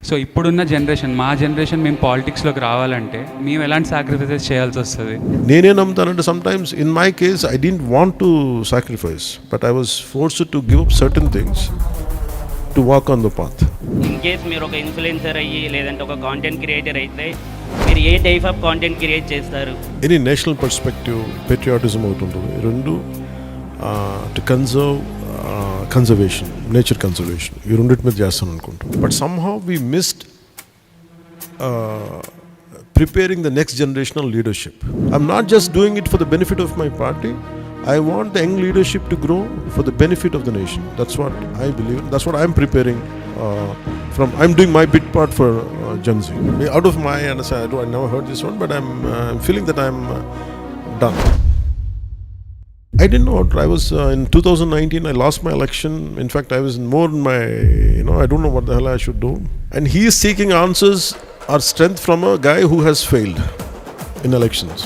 So ఇప్పుడున్న generation, మా generation మేము పాలిటిక్స్లోకి రావాలంటే మేము ఎలాంటి సాక్రిఫైసెస్ చేయాల్సి వస్తుంది? నేనే నమ్ముతానంటే sometimes in my case I don't want to sacrifice, but I was forced to give up certain things to walk on the path. In case మీరు ఒక ఇన్ఫ్లుయెన్సర్ అయ్యి లేదంటే ఒక కాంటెంట్ క్రియేటర్ అయితే మీరు ఏ టైప్ ఆఫ్ కాంటెంట్ క్రియేట్ చేస్తారు? Any national perspective, patriotism ఒకటి ఉంటుంది, రెండు టు కన్జర్వేషన్, నేచర్ కన్జర్వేషన్, ఈ రెండింటి మీద చేస్తాను అనుకుంటాం. But somehow we missed preparing the next generational leadership. I'm not just doing it for the benefit of my party. I want the young leadership to grow for the benefit of the nation. That's what I believe. That's what I'm preparing I'm doing my bit part for Gen Z. Out of my understanding, I never heard this one, but I'm feeling that I'm done. I didn't know. I was in 2019, I lost my election. In fact, I was more in my, I don't know what the hell I should do. And he is seeking answers or strength from a guy who has failed in elections.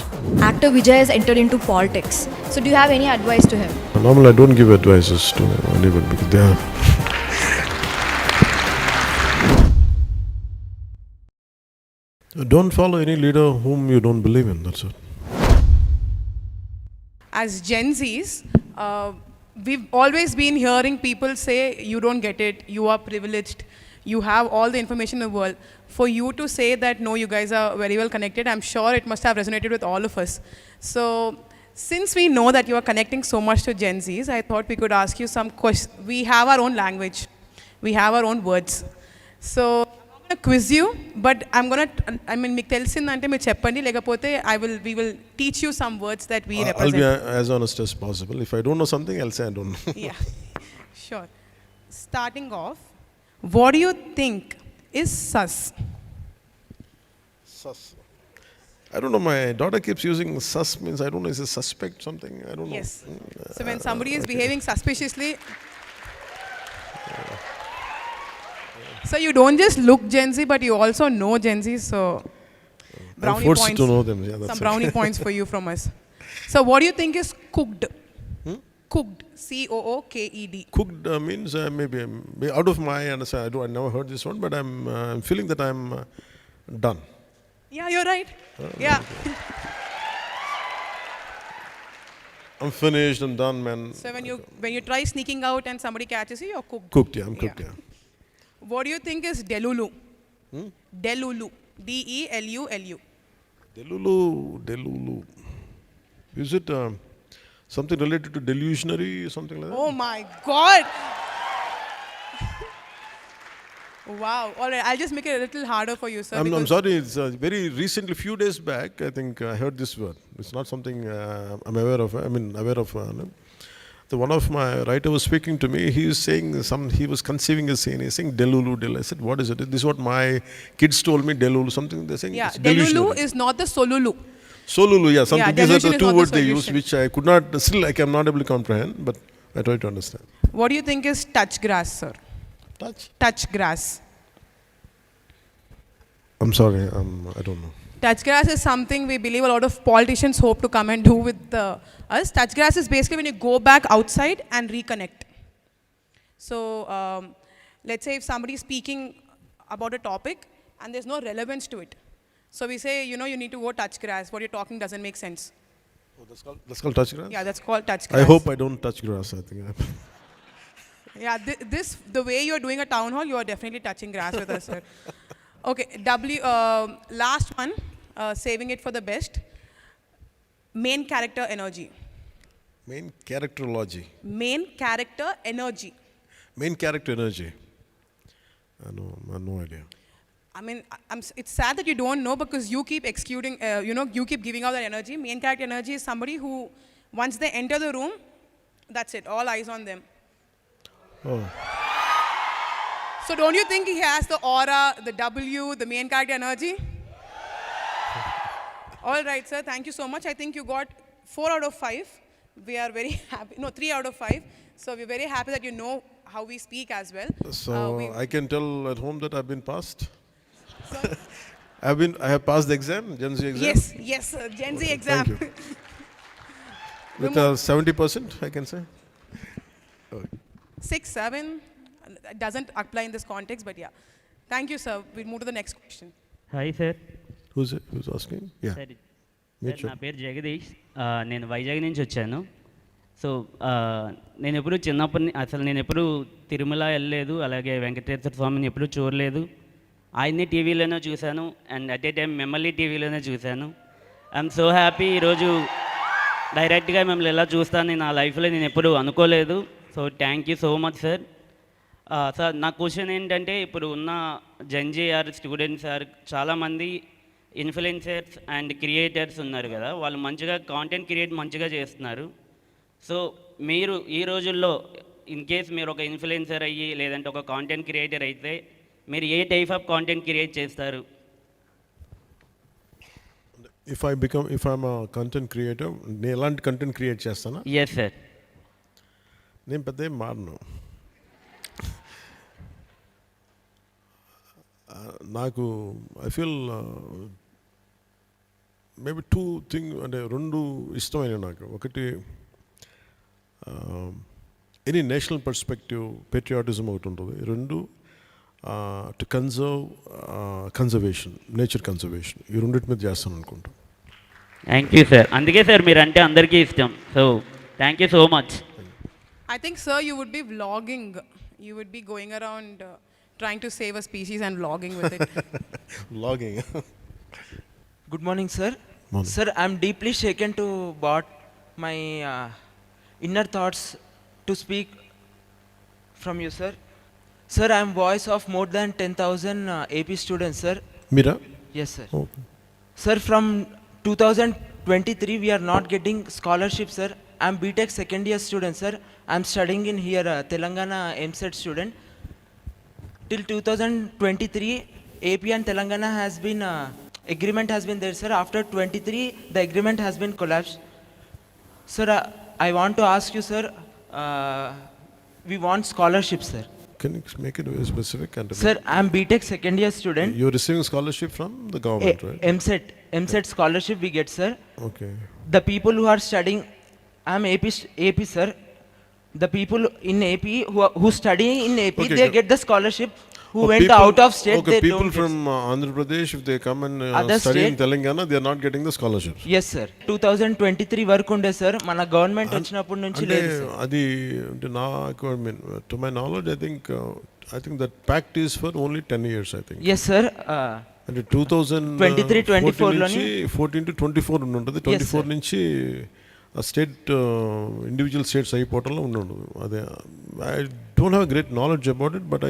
Actor Vijay has entered into politics. So do you have any advice to him? Normally, I don't give advices to anyone because they are... Don't follow any leader whom you don't believe in, that's it. As Gen Zs, we've always been hearing people say, you don't get it, you are privileged, you have all the information in the world. For you to say that, no, you guys are very well connected, I'm sure it must have resonated with all of us. So, since we know that you are connecting so much to Gen Zs, I thought we could ask you some questions. We have our own language, we have our own words. So, I'm going to quiz you, but మీకు తెలిసిందంటే మీరు చెప్పండి, లేకపోతే we will teach you some words that we represent. I'll be as honest as possible. If I don't know something, I'll say I don't know. Yeah, sure. Starting off, what do you think is sus? Sus. I don't know, my daughter keeps using sus, means I don't know, is a suspect something? I don't know. Yes. So when somebody is behaving suspiciously, so you don't just look Gen Z, but you also know Gen Z, so brownie I'm forced points. to know them. Yeah, that's Some brownie points for you from us. So what do you think is cooked? Cooked. COOKED. Cooked means maybe out of my understanding, I never heard this one, but I'm feeling that I'm done. Yeah, you're right. Yeah. I'm finished, I'm done, man. So when you try sneaking out and somebody catches you, you're cooked. Cooked, yeah, I'm cooked, yeah. What do you think is delulu? Delulu. DELULU. Delulu. Is it something related to delusionary, something like that? Oh my God. Wow. All right, I'll just make it a little harder for you, sir. I'm sorry, it's very recently, few days back, I think I heard this word. It's not something I'm aware of. So one of my writer was speaking to me. He was saying he was conceiving a scene. He's saying delulu. I said, what is it? This is what my kids told me. Delulu, something they're saying. Yeah, delulu is not the solulu. Solulu, yeah. Something. Yeah, these are the two words they use, solution. which I could not. Still, I'm not able to comprehend, but I try to understand. What do you think is touch grass, sir? Touch. Touch grass. I'm sorry. I don't know. Touch grass is something we believe a lot of politicians hope to come and do with us. Touch grass is basically when you go back outside and reconnect. So, let's say if somebody is speaking about a topic and there's no relevance to it. So we say, you need to go touch grass. What you're talking doesn't make sense. Oh, that's called touch grass? Yeah, that's called touch grass. I hope I don't touch grass, I think. Yeah, the way you're doing a town hall, you are definitely touching grass with us, sir. Okay, last one, saving it for the best. Main character energy. Main characterology. Main character energy. Main character energy. I have no idea. I mean, it's sad that you don't know because you keep excluding, you keep giving out that energy. Main character energy is somebody who, once they enter the room, that's it, all eyes on them. Oh. So don't you think he has the aura, the W, the main character energy? All right, sir. Thank you so much. I think you got 4 out of 5. We are very happy. No, 3 out of 5. So we're very happy that you know how we speak as well. So I can tell at home that I've been passed. So, I have passed the exam, Gen Z exam. Yes, Gen Z exam. Thank you. With 70%, I can say. Okay. 6, 7. It doesn't apply in this context, but yeah. Thank you, sir. We'll move to the next question. Hi sir. Who's asking? Yeah. Sir Meet sir, నా you. పేరు జగదీష్. నేను వైజాగ్ నుంచి వచ్చాను. So నేను ఎప్పుడు అసలు నేను ఎప్పుడు తిరుమల వెళ్ళలేదు, అలాగే వెంకటేశ్వర స్వామిని ఎప్పుడు చూడలేదు. ఆయన్ని టీవీలోనే చూశాను అండ్ అట్ ఏ టైం మిమ్మల్ని టీవీలోనే చూశాను. I'm so happy. ఈరోజు డైరెక్ట్గా మిమ్మల్ని ఎలా చూస్తానని నా లైఫ్లో నేను ఎప్పుడు అనుకోలేదు. So thank you so much sir. Sir నా క్వశ్చన్ ఏంటంటే, ఇప్పుడు ఉన్న జెన్జీఆర్ స్టూడెంట్స్ ఆర్ చాలామంది ఇన్ఫ్లుయెన్సర్స్ అండ్ క్రియేటర్స్ ఉన్నారు కదా, వాళ్ళు మంచిగా కాంటెంట్ క్రియేట్ మంచిగా చేస్తున్నారు. సో మీరు ఈ రోజుల్లో ఇన్ కేస్ మీరు ఒక ఇన్ఫ్లుయెన్సర్ అయ్యి లేదంటే ఒక కాంటెంట్ క్రియేటర్ అయితే మీరు ఏ టైప్ ఆఫ్ కాంటెంట్ క్రియేట్ చేస్తారు? If I'm a content creator, నేను ఎలాంటి కంటెంట్ క్రియేట్ చేస్తానా? Yes sir. నేను పెద్ద ఏం మారను. నాకు ఐ ఫీల్ మేబీ అంటే రెండు ఇష్టమైన నాకు. ఒకటి ఎనీ నేషనల్ పర్స్పెక్టివ్, పెట్రియాటిజం ఒకటి ఉంటుంది. రెండు టు కన్జర్వేషన్, నేచర్ కన్జర్వేషన్, ఈ రెండింటి మీద చేస్తాను అనుకుంటాను. Thank you sir. అందుకే సార్ మీరు అంటే అందరికీ ఇష్టం. So thank you so much. I think, sir, you would be vlogging. You would be going around trying to save a species and vlogging with it. Vlogging. Good morning, sir. Morning. Sir, I'm deeply shaken to brought my inner thoughts to speak from you, sir. Sir, I'm voice of more than 10,000 AP students, sir. Meera? Yes, sir. Okay. Sir, from 2023, we are not getting scholarship, sir. I'm BTech second year student, sir. I'm studying in here, Telangana MSET student. Till 2023, AP and Telangana has been, agreement has been there, sir. After 23, the agreement has been collapsed. Sir, I want to ask you, sir, we want scholarship, sir. Can you make it very specific? Sir, I'm BTech second year student. You're receiving scholarship from the government, right? MSET scholarship we get, sir. Okay. The people who are studying, I'm AP, sir. The people in AP who study in AP, Okay, they okay. get the scholarship. Who Oh, went people- out of state, okay, they people don't from Andhra Pradesh, if they come and Other study in state- Telangana, they are not getting the scholarships. get. Yes, sir. 2023 వరకు ఉండే sir, మన government వచ్చినప్పటి నుంచి అంటే లేదు sir. అది అంటే నాకు I mean to my knowledge I think that pact is for only 10 years I think. Yes sir. అంటే 2023, 24 నుంచి 14 to 24 ఉంటుంది. 24 నుంచి స్టేట్ ఇండివిజువల్ స్టేట్స్ అయిపోవటంలో ఉండదు. అదే I don't have great knowledge about it, but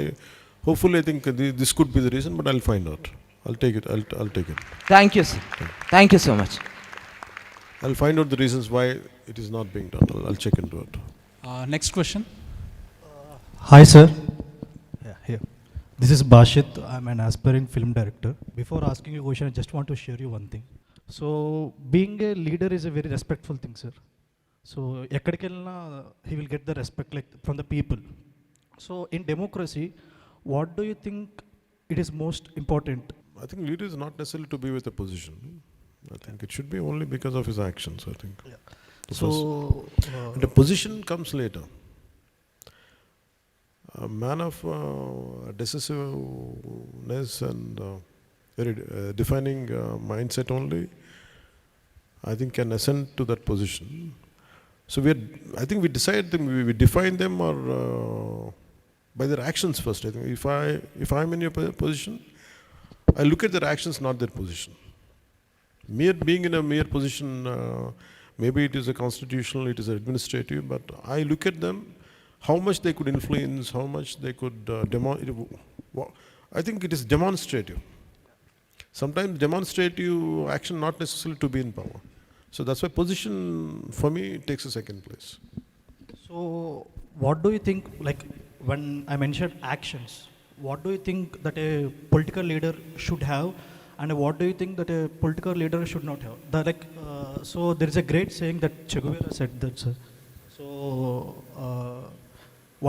hopefully I think this could be the reason, but I'll find out. I'll take it. Thank you sir. Thank you so much. I'll find out the reasons why it is not being done. I'll check into it. Next question. Hi, sir. Yeah, here. This is Bashit. I'm an aspiring film director. Before asking you a question, I just want to share you one thing. So, being a leader is a very respectful thing, sir. So, ekkadiki ellina he will get the respect like from the people. So, in democracy, what do you think it is most important? I think leader is not necessarily to be with a position. I think it should be only because of his actions, I think. Yeah. So, and the position comes later. A man of decisiveness and very defining mindset only, I think, can ascend to that position. So I think we decide them, we define them or by their actions first. I think if I'm in your position, I look at their actions, not their position. Being in a mere position, maybe it is a constitutional, it is administrative, but I look at them, how much they could influence, how much they could I think it is demonstrative. Sometimes demonstrative action not necessarily to be in power. So that's why position for me takes a second place. So, what do you think, like when I mentioned actions, what do you think that a political leader should have, and what do you think that a political leader should not have? So there is a great saying that Che Guevara said that, sir. So,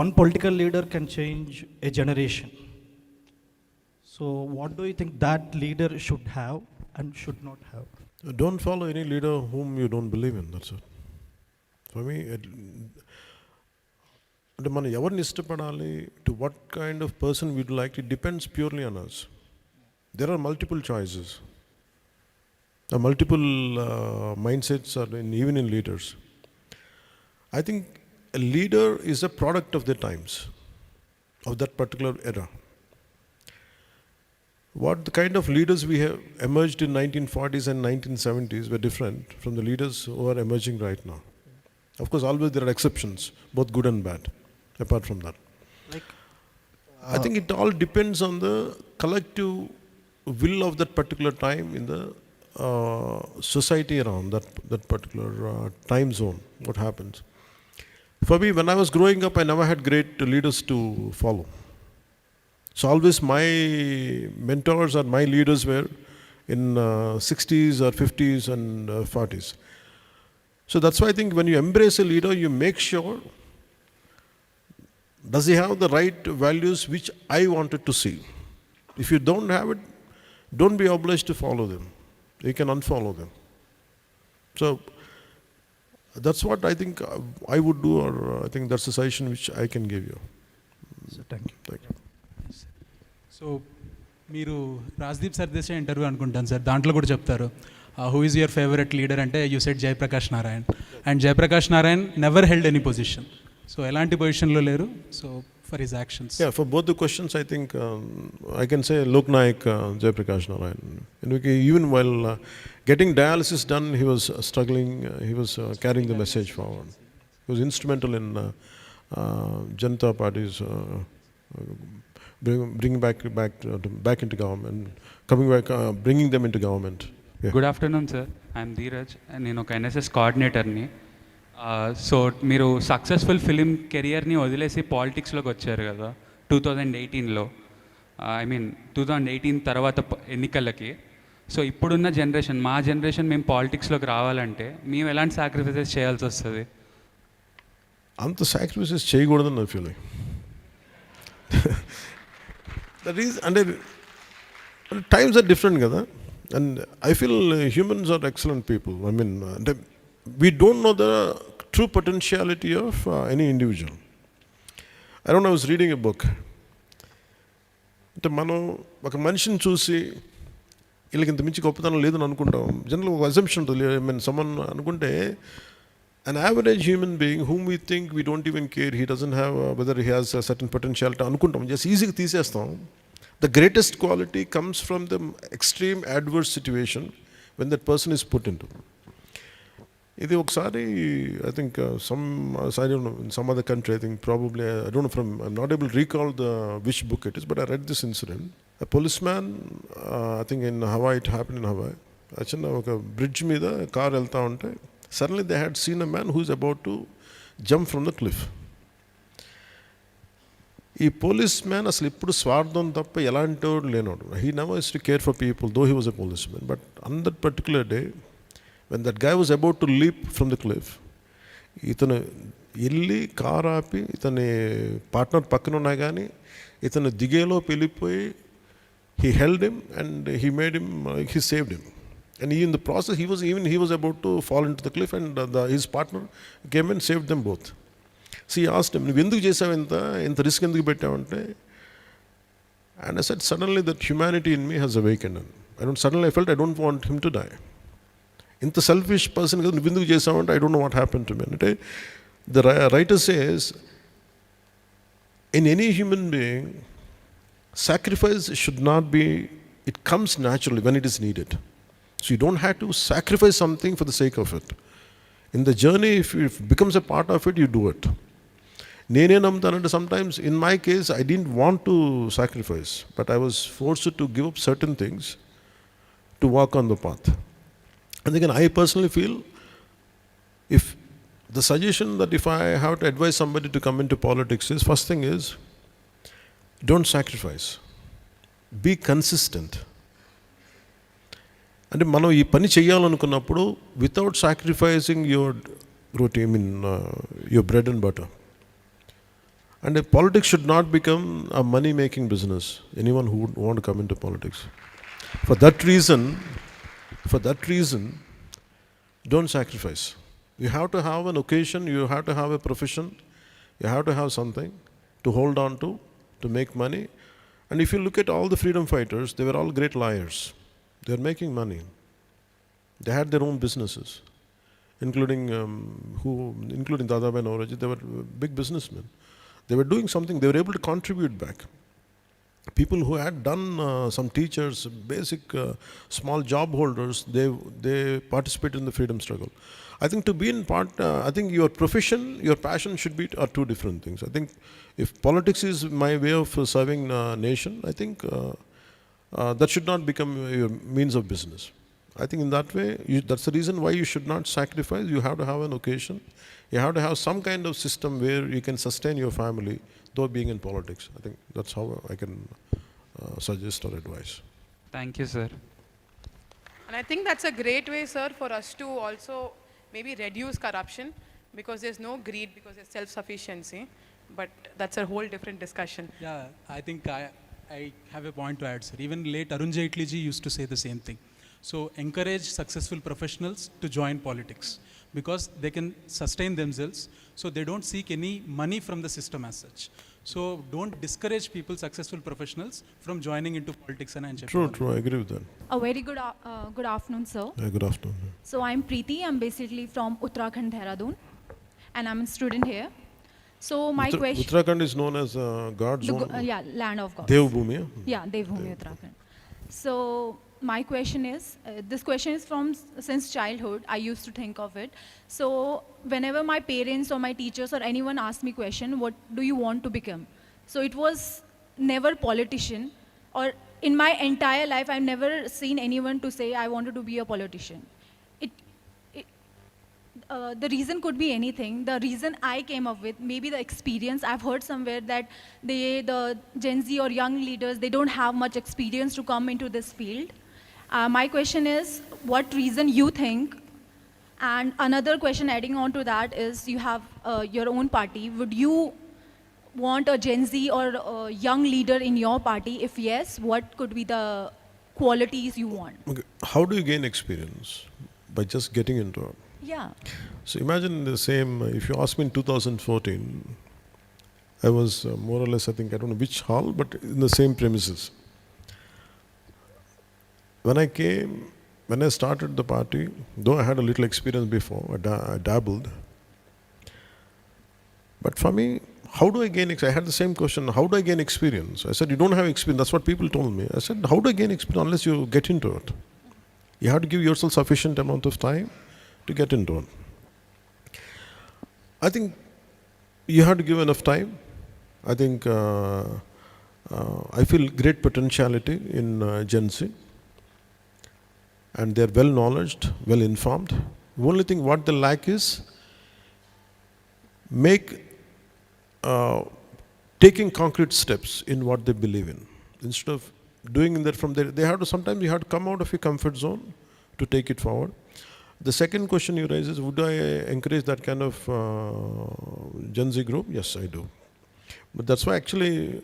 one political leader can change a generation. So, what do you think that leader should have and should not have? Don't follow any leader whom you don't believe in, that's it. For me, అంటే మనం ఎవరిని ఇష్టపడాలి, to what kind of person we'd like, it depends purely on us. There are multiple choices, multiple mindsets are even in leaders. I think a leader is a product of the times, of that particular era. What the kind of leaders we have emerged in 1940s and 1970s were different from the leaders who are emerging right now. Of course, always there are exceptions, both good and bad, apart from that. I think it all depends on the collective will of that particular time in the society around that particular time zone, what happens. For me, when I was growing up, I never had great leaders to follow. So always my mentors or my leaders were in 60s or 50s and 40s. So that's why I think when you embrace a leader, you make sure, does he have the right values which I wanted to see? If you don't have it, don't be obliged to follow them. You can unfollow them. So that's what I think I would do, or I think that's the suggestion which I can give you. So thank you. Thank you. So మీరు Rajdeep Sardesai interview అనుకుంటాను sir, దాంట్లో కూడా చెప్తారు who is your favourite leader అంటే you said Jayaprakash Narayan. And Jayaprakash Narayan never held any position. So ఎలాంటి పొజిషన్లో లేరు. So for his actions. Yeah, for both the questions, I think I can say Lok Nayak Jayaprakash Narayan. Even while getting dialysis done, he was struggling. He was carrying the message forward. He was instrumental in Janata Party's bringing back into government, coming back, bringing them into government. Yeah. Good afternoon sir, I'm Dheeraj. నేను ఒక NSS కోఆర్డినేటర్ని. So మీరు successful film కెరియర్ని వదిలేసి పాలిటిక్స్లోకి వచ్చారు కదా 2018లో. I mean 2018 తర్వాత ఎన్నికలకి. So ఇప్పుడున్న జనరేషన్, మా జనరేషన్ మేము పాలిటిక్స్లోకి రావాలంటే మేము ఎలాంటి సాక్రిఫైసెస్ చేయాల్సి వస్తుంది? అంత సాక్రిఫైసెస్ చేయకూడదని నా ఫీలింగ్. దట్ ఈస్ అంటే టైమ్స్ ఆర్ డిఫరెంట్ కదా. And I feel humans are excellent people. I mean అంటే we don't know the true potentiality of any individual. I don't know, I was reading a book. అంటే మనం ఒక మనిషిని చూసి వీళ్ళకి ఇంత మించి గొప్పతనం లేదని అనుకుంటాం. జనరల్ ఒక అజంప్షన్ ఉంటుంది. ఐ మీన్ సమ్మన్ అనుకుంటే an average human being whom we think we don't even care, he doesn't have whether he has a certain potentiality అనుకుంటాం, జస్ట్ ఈజీగా తీసేస్తాం. The greatest quality comes from the extreme adverse situation when that person is put into. ఇది ఒకసారి I think I don't know, in some other country, I think probably, I don't know, I'm not able to recall which book it is, but I read this incident. A policeman, I think in Hawaii, it happened in Hawaii. Actually, ఒక bridge మీద car వెళ్తూ ఉంటే suddenly they had seen a man who is about to jump from the cliff. ఈ police man అసలు ఇప్పుడు స్వార్థం తప్ప ఎలాంటి వాడు లేనోడు. He never used to care for people, though he was a policeman. But on that particular day, when that guy was about to leap from the cliff, ఇతను వెళ్ళి కార్ ఆపి ఇతని పార్ట్నర్ పక్కన ఉన్నా కానీ ఇతను దిగేలో వెళ్ళిపోయి he held him and he saved him. And in the process, he was about to fall into the cliff, and his partner came and saved them both. So he asked him, నువ్వు ఎందుకు చేసావు, ఇంత risk ఎందుకు పెట్టావంటే, and I said, suddenly that humanity in me has awakened. Suddenly I felt I don't want him to die. ఇంత selfish person కదా, నువ్వు ఎందుకు చేసావంటే, I don't know what happen to me అంటే, the writer says, in any human being sacrifice should not be, it comes naturally when it is needed. So you don't have to sacrifice something for the sake of it. In the journey, if it becomes a part of it, you do it. నేనే నమ్ముతానంటే, sometimes in my case I didn't want to sacrifice, but I was forced to give up certain things to walk on the path. And again, I personally feel, if the suggestion that if I have to advise somebody to come into politics is, first thing is, don't sacrifice, be consistent. అంటే మనం ఈ పని చేయాలనుకున్నప్పుడు without sacrificing your routine, your bread and butter. And politics should not become a money-making business. Anyone who would want to come into politics, for that reason, don't sacrifice. You have to have an occasion. You have to have a profession You have to have something to hold on to make money. And if you look at all the freedom fighters, they were all great liars. They were making money. They had their own businesses, including Dadabhai Naoroji. They were big businessmen. They were doing something. They were able to contribute back. People who had done some teachers, basic small job holders, they participated in the freedom struggle. I think to be in part, I think your profession, your passion are two different things. I think if politics is my way of serving nation, I think that should not become your means of business. I think in that way, that's the reason why you should not sacrifice. You have to have an occasion. You have to have some kind of system where you can sustain your family, though being in politics. I think that's how I can suggest or advise. Thank you, sir. And I think that's a great way, sir, for us to also maybe reduce corruption, because there's no greed, because there's self-sufficiency. But that's a whole different discussion. Yeah, I think I have a point to add, sir. Even late Arun Jaitley ji used to say the same thing. So encourage successful professionals to join politics because they can sustain themselves, so they don't seek any money from the system as such. So don't discourage people, successful professionals, from joining into politics. True, I agree with that. A very good afternoon, sir. Good afternoon. So I'm Preeti. I'm basically from Uttarakhand, Dehradun, and I'm a student here. So my question... Uttarakhand is known as God's own... yeah, land of God. Devbhumi, yeah? Yeah, Devbhumi, Uttarakhand. So my question is, this question is from since childhood, I used to think of it. So whenever my parents or my teachers or anyone asked me question, what do you want to become? So it was never politician, or in my entire life, I've never seen anyone to say, I wanted to be a politician. The reason could be anything. The reason I came up with, maybe the experience. I've heard somewhere that the Gen Z or young leaders, they don't have much experience to come into this field. My question is, what reason you think? And another question adding on to that is, you have your own party. Would you want a Gen Z or a young leader in your party? If yes, what could be the qualities you want? Okay. How do you gain experience? By just getting into it. Yeah. So imagine the same, if you ask me in 2014, I was more or less, I think, I don't know which hall, but in the same premises. When I started the party, though I had a little experience before, I dabbled. But for me, how do I gain experience? I had the same question, how do I gain experience? I said, you don't have experience. That's what people told me. I said, how do I gain experience unless you get into it? You have to give yourself sufficient amount of time to get into it. I think you have to give enough time. I think I feel great potentiality in Gen Z. And they're well knowledged, well informed. The only thing what they lack is taking concrete steps in what they believe in. Instead of doing that from there, sometimes you have to come out of your comfort zone to take it forward. The second question you raise is, would I encourage that kind of Gen Z group? Yes, I do. But that's why actually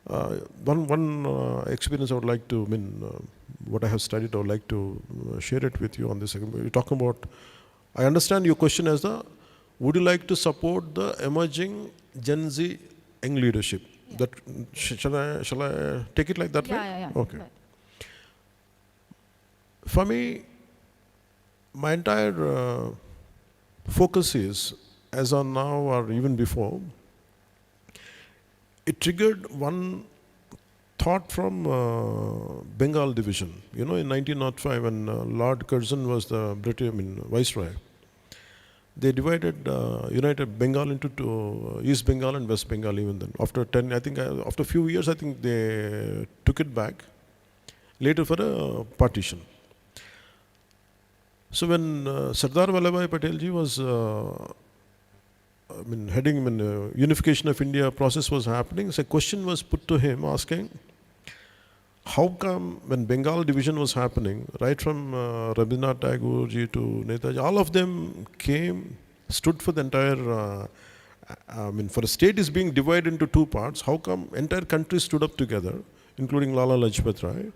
one experience I would like to, what I have studied, I would like to share it with you on this. You're talking about, I understand your question as would you like to support the emerging Gen Z young leadership? Yeah. That shall I take it like that way? Yeah. Okay. Right. For me, my entire focus is, as on now or even before, it triggered one thought from Bengal division. You know, in 1905, when Lord Curzon was the British, Viceroy, they divided, united Bengal into two, East Bengal and West Bengal even then. After a few years, I think they took it back, later for a partition. So when Sardar Vallabhbhai Patel ji was heading unification of India process was happening, so a question was put to him asking, how come when Bengal division was happening, right from Rabindranath Tagore ji to Netaji, all of them stood for the entire, for a state is being divided into two parts, how come entire country stood up together, including Lala Lajpat Rai?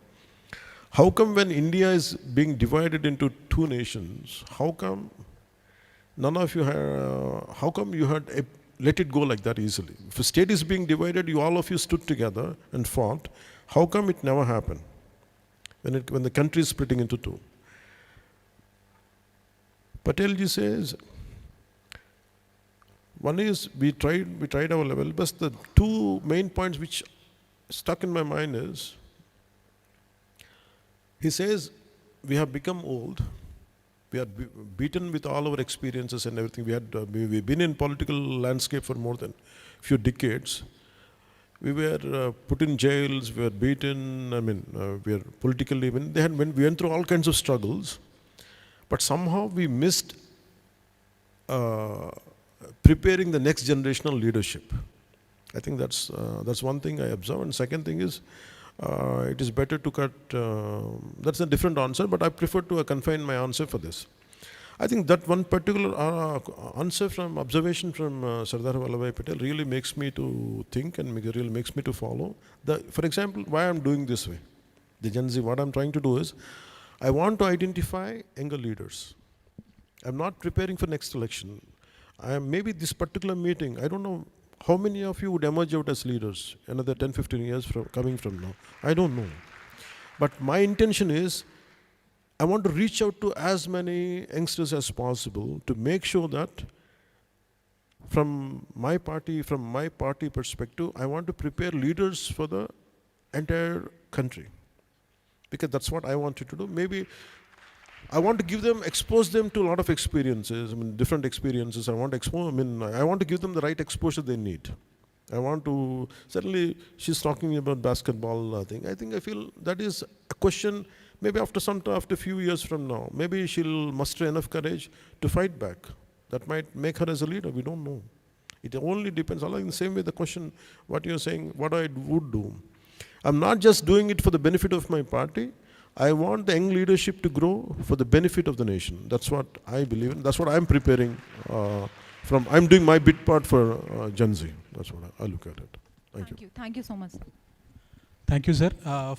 How come when India is being divided into two nations, how come none of you had, how come you had let it go like that easily. If a state is being divided, all of you stood together and fought. How come it never happened when the country is splitting into two? Patelji says, one is we tried our level best. The two main points which stuck in my mind is, he says, we have become old. We are beaten with all our experiences and everything. We've been in political landscape for more than a few decades. We were put in jails, we were beaten, we were politically, we went through all kinds of struggles. But somehow we missed preparing the next generational leadership. I think that's one thing I observe. And second thing is, it is better to cut, that's a different answer, but I prefer to confine my answer for this. I think that one particular answer from observation from Sardar Vallabhbhai Patel really makes me to think and really makes me to follow. For example, why I'm doing this way, the Gen Z, what I'm trying to do is, I want to identify younger leaders. I'm not preparing for next election. Maybe this particular meeting, I don't know how many of you would emerge out as leaders another 10, 15 years coming from now. I don't know. But my intention is, I want to reach out to as many youngsters as possible to make sure that from my party perspective, I want to prepare leaders for the entire country. Because that's what I wanted to do. Maybe I want to expose them to a lot of experiences, different experiences. I want to give them the right exposure they need. Certainly she's talking about basketball thing. I feel that is a question, maybe after a few years from now, maybe she'll muster enough courage to fight back. That might make her as a leader, we don't know. It only depends. In the same way, the question, what you're saying, what I would do. I'm not just doing it for the benefit of my party. I want the young leadership to grow for the benefit of the nation. That's what I believe in. That's what I'm preparing I'm doing my bit part for Gen Z. That's what I look at it. Thank you. Thank you so much. Thank you, sir,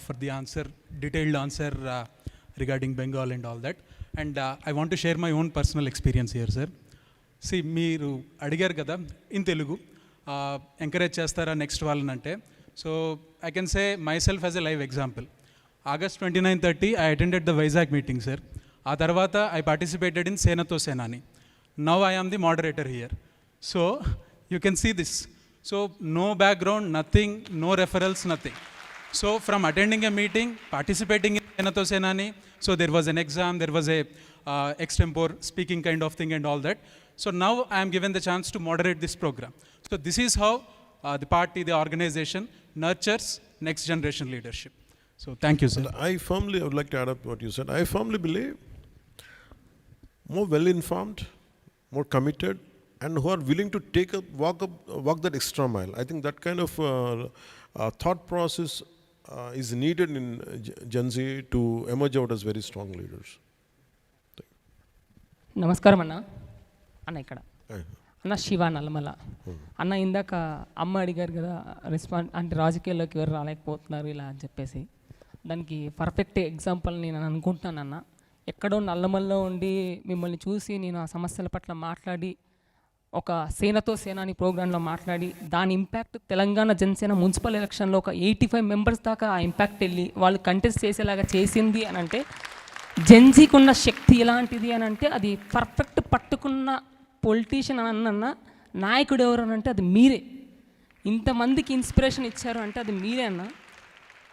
for the answer, detailed answer regarding Bengal and all that. And I want to share my own personal experience here, sir. See, మీరు అడిగారు కదా in Telugu, encourage చేస్తారా next వాళ్ళనంటే. So I can say myself as a live example. August 29-30, I attended the Vizag meeting, sir. ఆ తర్వాత I participated in Janasenani. Now I am the moderator here. So you can see this. So no background, nothing, no referrals, nothing. So from attending a meeting, participating in Janasenani, so there was an exam, there was a extempore speaking kind of thing and all that. So now I am given the chance to moderate this program. So this is how the party, the organization nurtures next generation leadership. So thank you, sir. I would like to add up what you said. I firmly believe more well-informed, more committed, and who are willing to walk that extra mile. I think that kind of thought process is needed in Gen Z to emerge out as very strong leaders. నమస్కారం అన్న ఇక్కడ అన్న శివ నల్లమల అన్న ఇందాక అమ్మ అడిగారు కదా అంటే రాజకీయాల్లోకి ఎవరు రాలేకపోతున్నారు ఇలా అని చెప్పేసి దానికి పర్ఫెక్ట్ ఎగ్జాంపుల్ నేను అనుకుంటున్నానన్న. ఎక్కడో నల్లమల్లో ఉండి మిమ్మల్ని చూసి నేను ఆ సమస్యల పట్ల మాట్లాడి ఒక సేనతో సేనాని ప్రోగ్రాంలో మాట్లాడి దాని ఇంపాక్ట్ తెలంగాణ జనసేన మున్సిపల్ ఎలక్షన్లో ఒక 85 మెంబర్స్ దాకా ఆ ఇంపాక్ట్ వెళ్ళి వాళ్ళు కంటెస్ట్ చేసేలాగా చేసింది అని అంటే జెన్జీకి ఉన్న శక్తి ఎలాంటిది అని అంటే అది పర్ఫెక్ట్ పట్టుకున్న పొలిటీషియన్ అన్న నాయకుడు ఎవరు అని అంటే అది మీరే. ఇంతమందికి ఇన్స్పిరేషన్ ఇచ్చారు అంటే అది మీరే అన్న.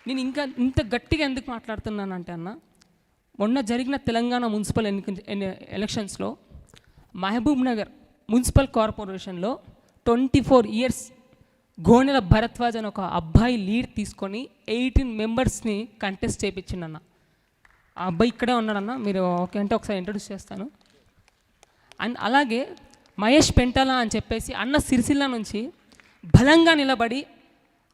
నేను ఇంకా ఇంత గట్టిగా ఎందుకు మాట్లాడుతున్నానంటే అన్న, మొన్న జరిగిన తెలంగాణ మున్సిపల్ ఎలక్షన్స్లో మహబూబ్ నగర్ మున్సిపల్ కార్పొరేషన్లో 24 ఇయర్స్ గోనెల భరద్వాజ్ అని ఒక అబ్బాయి లీడ్ తీసుకొని 18 మెంబర్స్ని కంటెస్ట్ చేయించిండన్న. ఆ అబ్బాయి ఇక్కడే ఉన్నాడన్న, మీరు ఓకే అంటే ఒకసారి ఇంట్రడ్యూస్ చేస్తాను. అండ్ అలాగే మహేష్ పెంటాల అని చెప్పేసి అన్న సిరిసిల్ల నుంచి బలంగా నిలబడి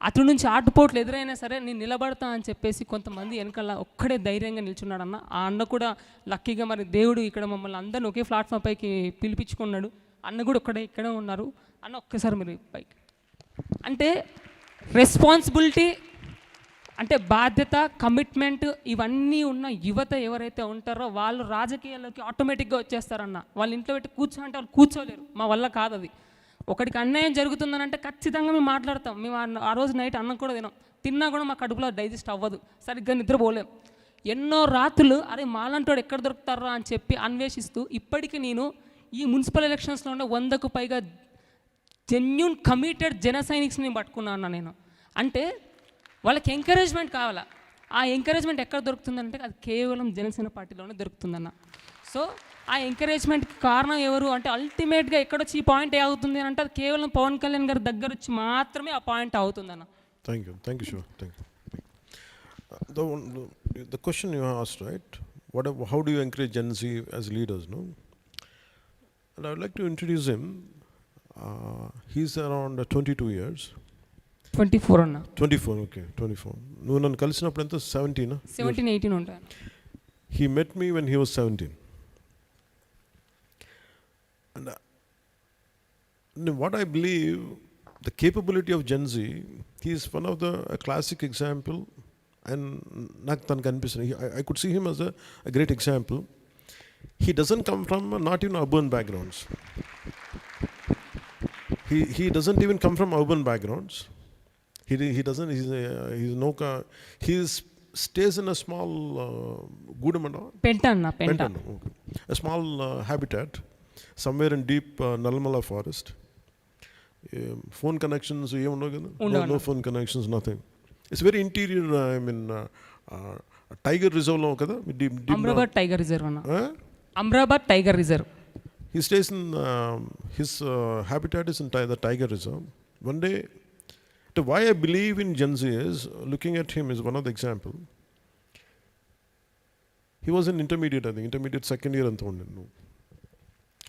అతడి నుంచి ఆటుపోట్లు ఎదురైనా సరే నేను నిలబడతా అని చెప్పేసి కొంతమంది వెనకాల ఒక్కడే ధైర్యంగా నిల్చున్నాడన్న. ఆ అన్న కూడా లక్కీగా మరి దేవుడు ఇక్కడ మమ్మల్ని అందరిని ఒకే ప్లాట్ఫామ్ పైకి పిలిపించుకున్నాడు. అన్న కూడా ఇక్కడే ఉన్నారు. అన్న ఒక్కసారి మీరు పైకి అంటే రెస్పాన్సిబిలిటీ అంటే బాధ్యత, కమిట్మెంట్ ఇవన్నీ ఉన్న యువత ఎవరైతే ఉంటారో వాళ్ళు రాజకీయాల్లోకి ఆటోమేటిక్గా వచ్చేస్తారన్న. వాళ్ళ ఇంట్లో పెట్టి కూర్చోంటే వాళ్ళు కూర్చోలేరు, మా వల్ల కాదు అది. ఒకడికి అన్యాయం జరుగుతుందని ఖచ్చితంగా మేము మాట్లాడతాం. మేము ఆ రోజు నైట్ అన్నం కూడా తిన్నా కూడా మా కడుపులో డైజెస్ట్ అవ్వదు, సరిగ్గా నిద్రపోలేం. ఎన్నో రాత్రులు అరే మాలంటోడు ఎక్కడ దొరుకుతారా అని చెప్పి అన్వేషిస్తూ ఇప్పటికీ నేను ఈ మున్సిపల్ ఎలక్షన్స్లో ఉన్న 100కు పైగా జెన్యూన్ కమిటెడ్ జన సైనిక్స్ని పట్టుకున్నాను నేను. అంటే వాళ్ళకి ఎంకరేజ్మెంట్ కావాలా. ఆ ఎంకరేజ్మెంట్ ఎక్కడ దొరుకుతుందంటే అది కేవలం జనసేన పార్టీలోనే దొరుకుతుందన్న. సో ఆ ఎంకరేజ్మెంట్కి కారణం ఎవరు అంటే అల్టిమేట్గా ఎక్కడొచ్చి ఈ పాయింట్ ఏ అవుతుంది అని అంటే అది కేవలం పవన్ కళ్యాణ్ గారి దగ్గర వచ్చి మాత్రమే ఆ పాయింట్ అవుతుందన్న. Thank you Shiva. Thank you. The question you asked, right? How do you encourage Gen Z as leaders, no? And I would like to introduce him. He's around 22 years. 24 అన్న. 24, okay, 24. నువ్వు నన్ను కలిసినప్పుడు ఎంత 17? 17, 18 ఉంటాను. He met me when he was 17. And what I believe, the capability of Gen Z, he is one of a classic example. And నాకు తనకు అనిపిస్తుంది, I could see him as a great example. He doesn't come from not even urban backgrounds. He doesn't even come from urban backgrounds. He doesn't. He stays in a small Gudamana. Pentana. Okay. A small habitat somewhere in deep Nalmala forest. Phone connections, no phone connections, nothing. It's very interior. I mean, Tiger Reserve lo kada. Amrabad Tiger Reserve anna. Amrabad Tiger Reserve. He stays in his habitat is in the Tiger Reserve. One day, why I believe in Gen Z is, looking at him is one of the example. He was in intermediate, I think, intermediate second year and no.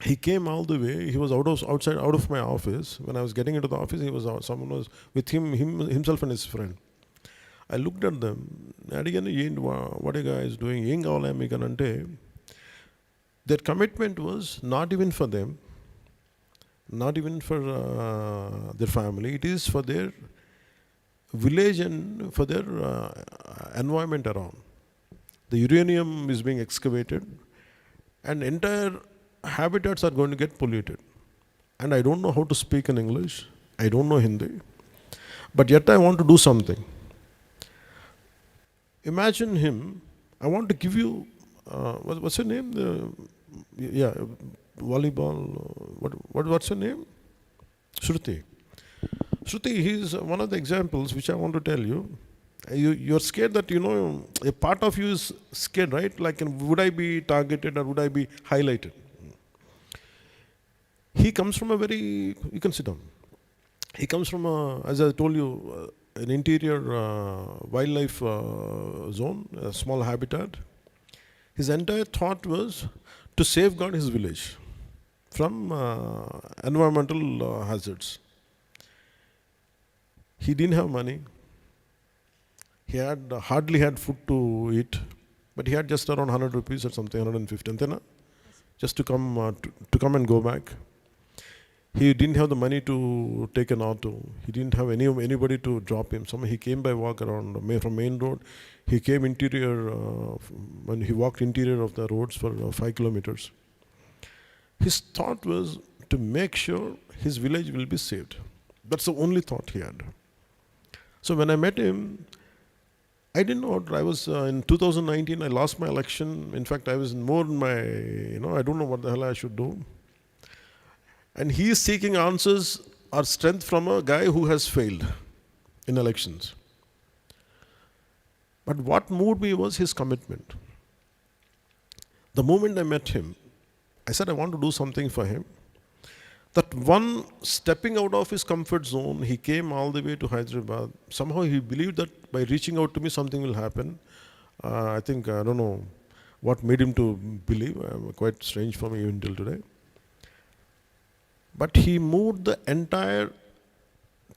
He came all the way. He was out of my office. When I was getting into the office, he was out. Someone was with himself and his friend. I looked at them. What are you guys doing? Their commitment was not even for them, not even for their family. It is for their village and for their environment around. The uranium is being excavated and entire habitats are going to get polluted. And I don't know how to speak in English. I don't know Hindi. But yet I want to do something. Imagine him. I want to give you, what's your name? Volleyball. What's your name? Shruti. He's one of the examples which I want to tell you. You're scared that, a part of you is scared, right? Like, would I be targeted or would I be highlighted? He comes from you can sit down. He comes from, as I told you, an interior wildlife zone, a small habitat. His entire thought was to safeguard his village from environmental hazards. He didn't have money. He hardly had food to eat, but he had just around 100 rupees or something, 150, just to come and go back. He didn't have the money to take an auto. He didn't have anybody to drop him. He came by walk around from main road. He came interior, when he walked interior of the roads for 5 kilometers. His thought was to make sure his village will be saved. That's the only thought he had. So when I met him, I didn't know. I was in 2019. I lost my election. In fact, I was more in my, I don't know what the hell I should do. And he is seeking answers or strength from a guy who has failed in elections. But what moved me was his commitment. The moment I met him, I said I want to do something for him. That one stepping out of his comfort zone, he came all the way to Hyderabad. Somehow he believed that by reaching out to me, something will happen. I think, I don't know what made him to believe. Quite strange for me even till today. But he moved the entire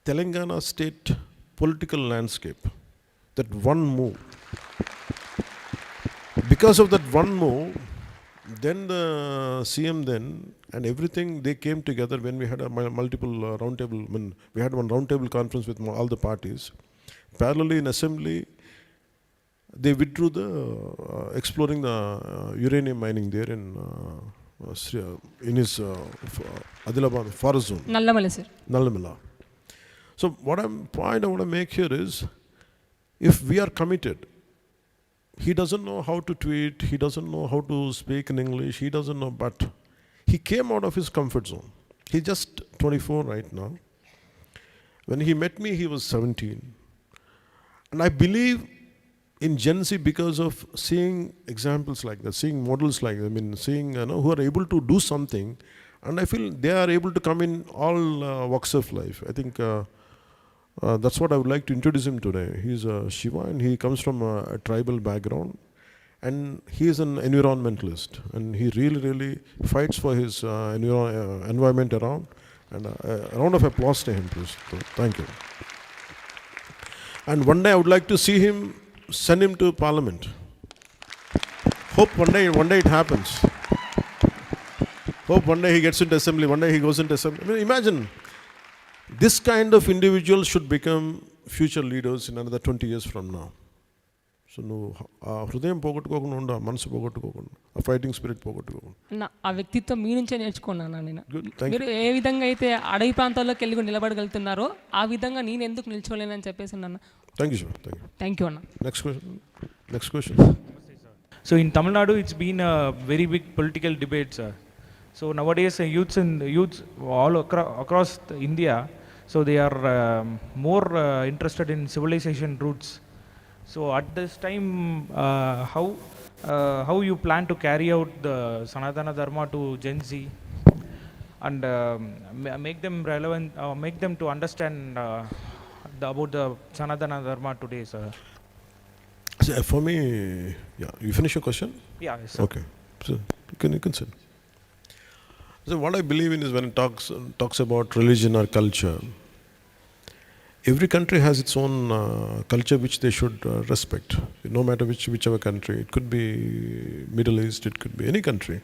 Telangana state political landscape. That one move. Because of that one move, then the CM and everything, they came together when we had a multiple roundtable. We had one roundtable conference with all the parties. Parallelly in assembly, they withdrew the exploring the uranium mining there in in his Adilabad forest zone. Nallamala, sir. Nallamala. So point I want to make here is, if we are committed, he doesn't know how to tweet, he doesn't know how to speak in English, he doesn't know, but he came out of his comfort zone. He's just 24 right now. When he met me, he was 17. And I believe in Gen Z because of seeing examples like that, seeing models like that, seeing who are able to do something, and I feel they are able to come in all walks of life. I think that's what I would like to introduce him today. He's Shiva, and he comes from a tribal background, and he is an environmentalist, and he really fights for his environment around. And a round of applause to him, please. So, thank you. And one day I would like to see him, send him to Parliament. Hope one day it happens. Hope one day he gets into Assembly, one day he goes into Assembly. Imagine, this kind of individual should become future leaders in another 20 years from now. So, హృదయం పోగొట్టుకోకుండా ఉండు, ఆ మనసు పోగొట్టుకోకుండా, ఆ fighting spirit పోగొట్టుకోకుండా. ఆ వ్యక్తిత్వం మీ నుంచే నేర్చుకున్నాను నేను. Thank మీరు ఏ విధంగా అయితే అడవి ప్రాంతాల్లోకి వెళ్ళి నిలబడగలుగుతున్నారో ఆ విధంగా నేను ఎందుకు నిల్చోలేనని చెప్పేసి అన్న. Thank you, sir. Thank you. Thank you అన్న. Next question. So in Tamil Nadu, it's been a very big political debate, sir. So nowadays, youths all across India, so they are more interested in civilization roots. So at this time, how you plan to carry out the Sanatana Dharma to Gen Z and make them relevant, make them to understand about the Sanatana Dharma today, sir? So for me, yeah, you finish your question? Yeah, yes, sir. Okay. So you can sit. So what I believe in is, when it talks about religion or culture, every country has its own culture which they should respect, no matter whichever country. It could be Middle East, it could be any country,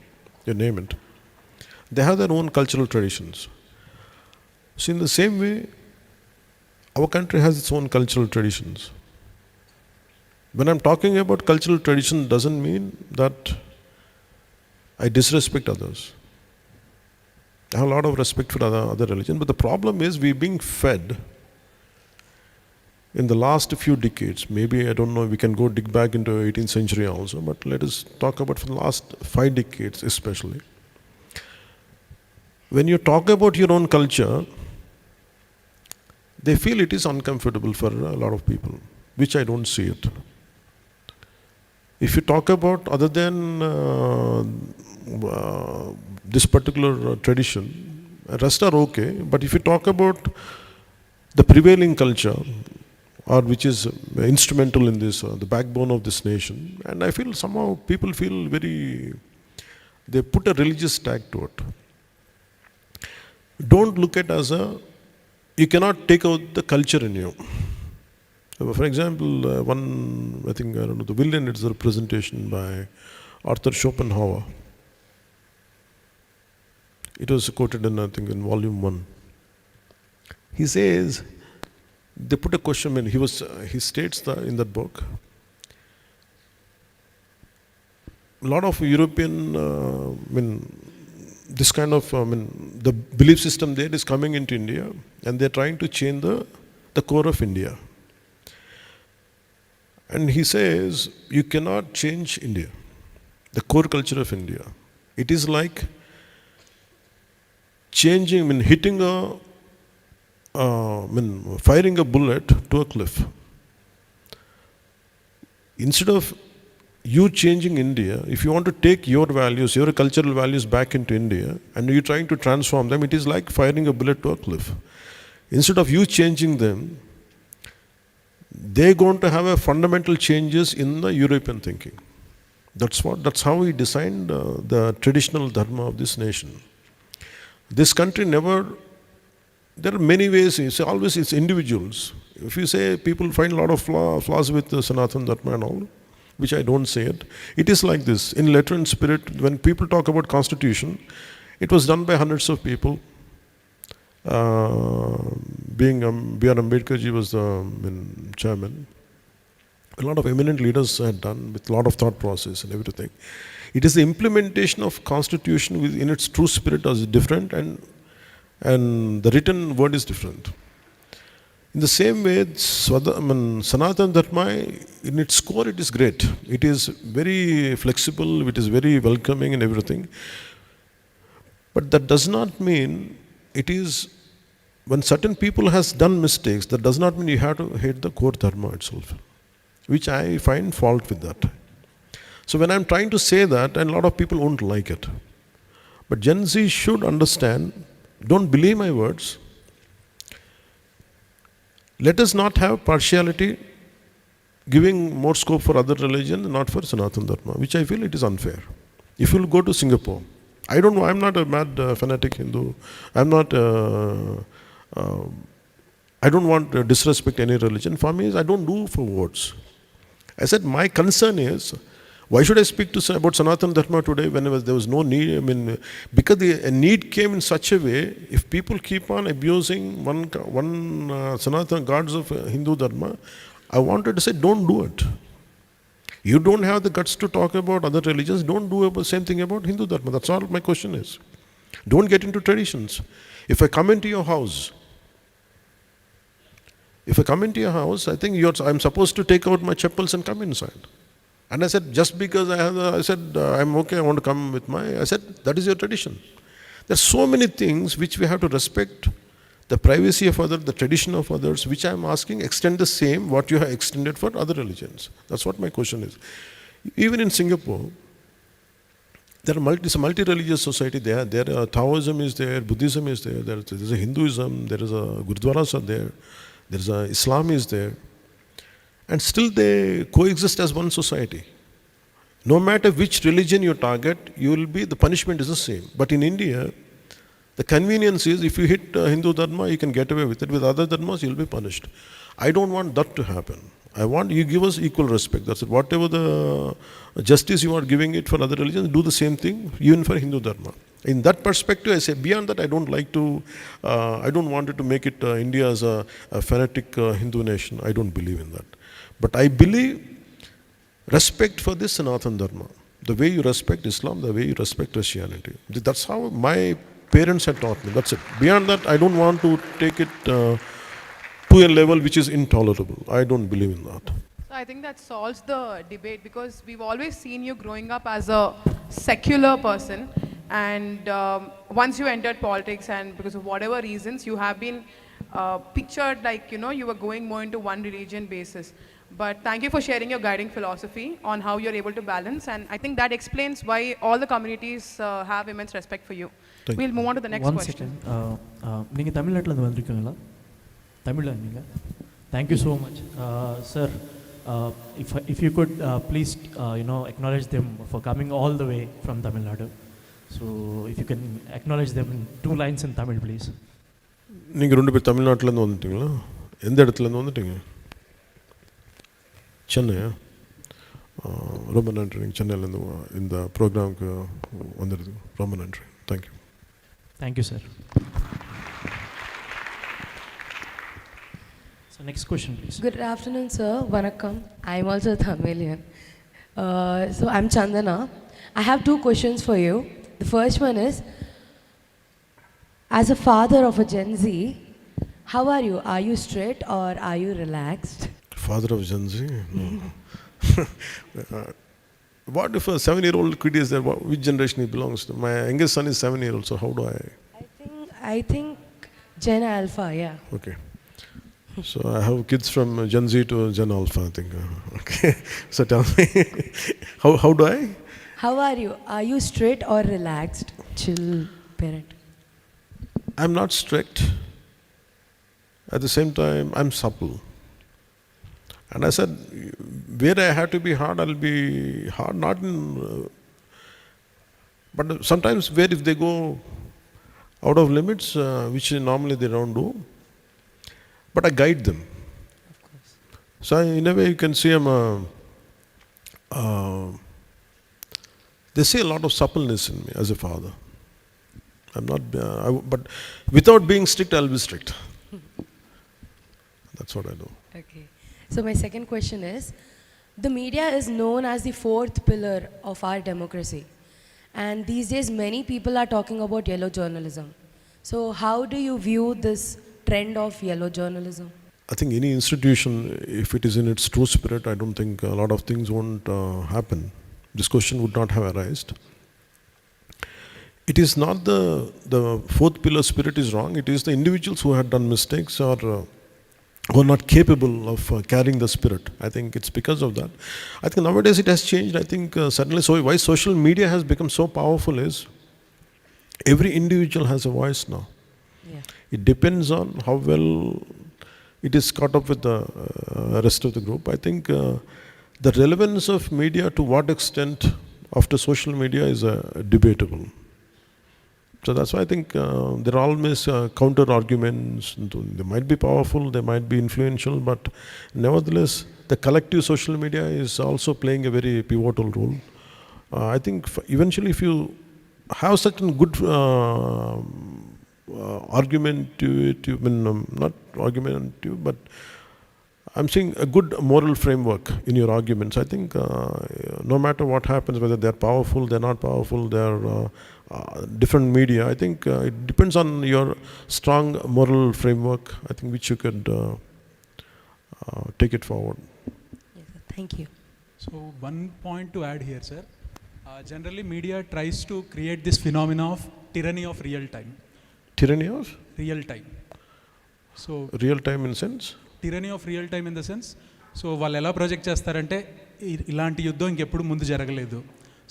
you name it. They have their own cultural traditions. So in the same way, our country has its own cultural traditions. When I'm talking about cultural tradition, doesn't mean that I disrespect others. I have a lot of respect for other religions, but the problem is we're being fed in the last few decades. Maybe, I don't know, we can go dig back into 18th century also, but let us talk about for the last 5 decades especially. When you talk about your own culture, they feel it is uncomfortable for a lot of people, which I don't see it. If you talk about other than this particular tradition, rest are okay, but if you talk about the prevailing culture, or which is instrumental in this, the backbone of this nation, and I feel somehow people feel they put a religious tag to it. Don't look at as you cannot take out the culture in you. For example, I think, the Villain, it's a representation by Arthur Schopenhauer. It was quoted in, I think, in volume 1. He says, they put a question, he states that in that book, a lot of European, this kind of, the belief system there is coming into India, and they're trying to change the core of India. And he says, you cannot change India, the core culture of India. It is like changing, hitting firing a bullet to a cliff. Instead of you changing India, if you want to take your values, your cultural values back into India, and you're trying to transform them, it is like firing a bullet to a cliff. Instead of you changing them, they're going to have a fundamental changes in the European thinking. That's how he designed the traditional dharma of this nation. This country never. There are many ways. Always it's individuals. If you say people find a lot of flaws with Sanatana Dharma and all, which I don't say it, it is like this. In letter and spirit, when people talk about constitution, it was done by hundreds of people. B.R. Ambedkar ji was the chairman. a lot of eminent leaders had done with a lot of thought process and everything. It is the implementation of constitution in its true spirit is different, and the written word is different. In the same way, Sanatana Dharma, in its core, it is great. It is very flexible, it is very welcoming and everything. But that does not mean it is, when certain people has done mistakes, that does not mean you have to hate the core Dharma itself, which I find fault with that. So when I'm trying to say that, and a lot of people won't like it. But Gen Z should understand, don't believe my words. Let us not have partiality, giving more scope for other religion, not for Sanatana Dharma, which I feel it is unfair. If you'll go to Singapore, I don't know, I'm not a mad fanatic Hindu. I'm not, I don't want to disrespect any religion. For me, I don't do for votes. I said, my concern is, why should I speak about Sanatana Dharma today when there was no need? I mean, because a need came in such a way, if people keep on abusing one Sanatana gods of Hindu Dharma, I wanted to say, don't do it. You don't have the guts to talk about other religions, don't do the same thing about Hindu Dharma. That's all my question is. Don't get into traditions. If I come into your house, I think I'm supposed to take out my chappals and come inside. And I said, just because I'm okay, I want to come with I said, that is your tradition. There are so many things which we have to respect, the privacy of others, the tradition of others, which I'm asking, extend the same, what you have extended for other religions. That's what my question is. Even in Singapore, it's a multi-religious society there. Taoism is there, Buddhism is there, there's a Hinduism, there is a Gurdwaras are there, there's a Islam is there. And still they coexist as one society. No matter which religion you target, the punishment is the same. But in India, the convenience is if you hit Hindu Dharma, you can get away with it. With other Dharmas, you'll be punished. I don't want that to happen. I want you give us equal respect. That's it. Whatever the justice you are giving it for other religions, do the same thing, even for Hindu Dharma. In that perspective, I say, beyond that, I don't want it to make it India as a fanatic Hindu nation. I don't believe in that. But I believe respect for this Sanatana Dharma, the way you respect Islam, the way you respect Christianity. That's how my parents had taught me. That's it. Beyond that, I don't want to take it to a level which is intolerable. I don't believe in that. So I think that solves the debate, because we've always seen you growing up as a secular person, and once you entered politics, and because of whatever reasons, you have been pictured like, you were going more into one religion basis. But thank you for sharing your guiding philosophy on how you're able to balance, and I think that explains why all the communities have immense respect for you. We'll move on to the next question. Ninga Tamil Nadu la vandirukingala? Tamil la ninga? Thank you so much, sir. If you could please acknowledge them for coming all the way from Tamil Nadu. So if you can acknowledge them in 2 lines in Tamil, please. நீங்க ரெண்டு பேர் தமிழ்நாட்டுல இருந்து வந்துட்டீங்களா? எந்த இடத்துல இருந்து வந்துட்டீங்க? சென்னையா? ரொம்ப நன்றி, நீங்கள் சென்னையிலேருந்து இந்த ப்ரோக்ராமுக்கு வந்துடுது. ரொம்ப நன்றி. Thank you. Thank you sir. So next question, please. Good afternoon, sir. Vanakkam. I am also a Tamilian. So I'm Chandana. I have 2 questions for you. The first one is, as a father of a Gen Z, how are you? Are you strict or are you relaxed? Father of Gen Z? No. What if a 7-year-old kid is there? Which generation he belongs to? My youngest son is 7-year-old, so how do I? I think Gen Alpha, yeah. Okay. So I have kids from Gen Z to Gen Alpha, I think. Okay. So tell me, how do I? How are you? Are you strict or relaxed? Chill parent. I'm not strict. At the same time, I'm supple. And I said, where I have to be hard, I'll be hard. Not in, but sometimes where if they go out of limits, which normally they don't do, but I guide them. Of course. So in a way, you can see they see a lot of suppleness in me as a father. I'm not, but without being strict, I'll be strict. That's what I do. Okay. So my second question is, The media is known as the fourth pillar of our democracy. And these days, many people are talking about yellow journalism. So, how do you view this trend of yellow journalism? I think any institution, if it is in its true spirit, I don't think a lot of things won't happen. This question would not have arisen. It is not the fourth pillar spirit is wrong. It is the individuals who had done mistakes or who are not capable of carrying the spirit. I think it's because of that. I think nowadays it has changed. I think suddenly, so why social media has become so powerful is every individual has a voice now. Yeah. It depends on how well it is caught up with the rest of the group. I think the relevance of media to what extent after social media is debatable. So that's why I think there are always counter arguments. They might be powerful, they might be influential, but nevertheless, the collective social media is also playing a very pivotal role. I think eventually, if you have certain good argumentative, not argumentative, but I'm saying a good moral framework in your arguments. I think no matter what happens, whether they're powerful, they're not powerful, they're different media, I think it depends on your strong moral framework, I think, which you could take it forward. Yes, thank you. So one point to add here, sir. Generally, media tries to create this phenomena of tyranny of real time. Tyranny of? Real time. So real time in sense? Tyranny of real time in the sense, so వాళ్ళు ఎలా project చేస్తారంటే ఇలాంటి యుద్ధం ఇంకెప్పుడు ముందు జరగలేదు.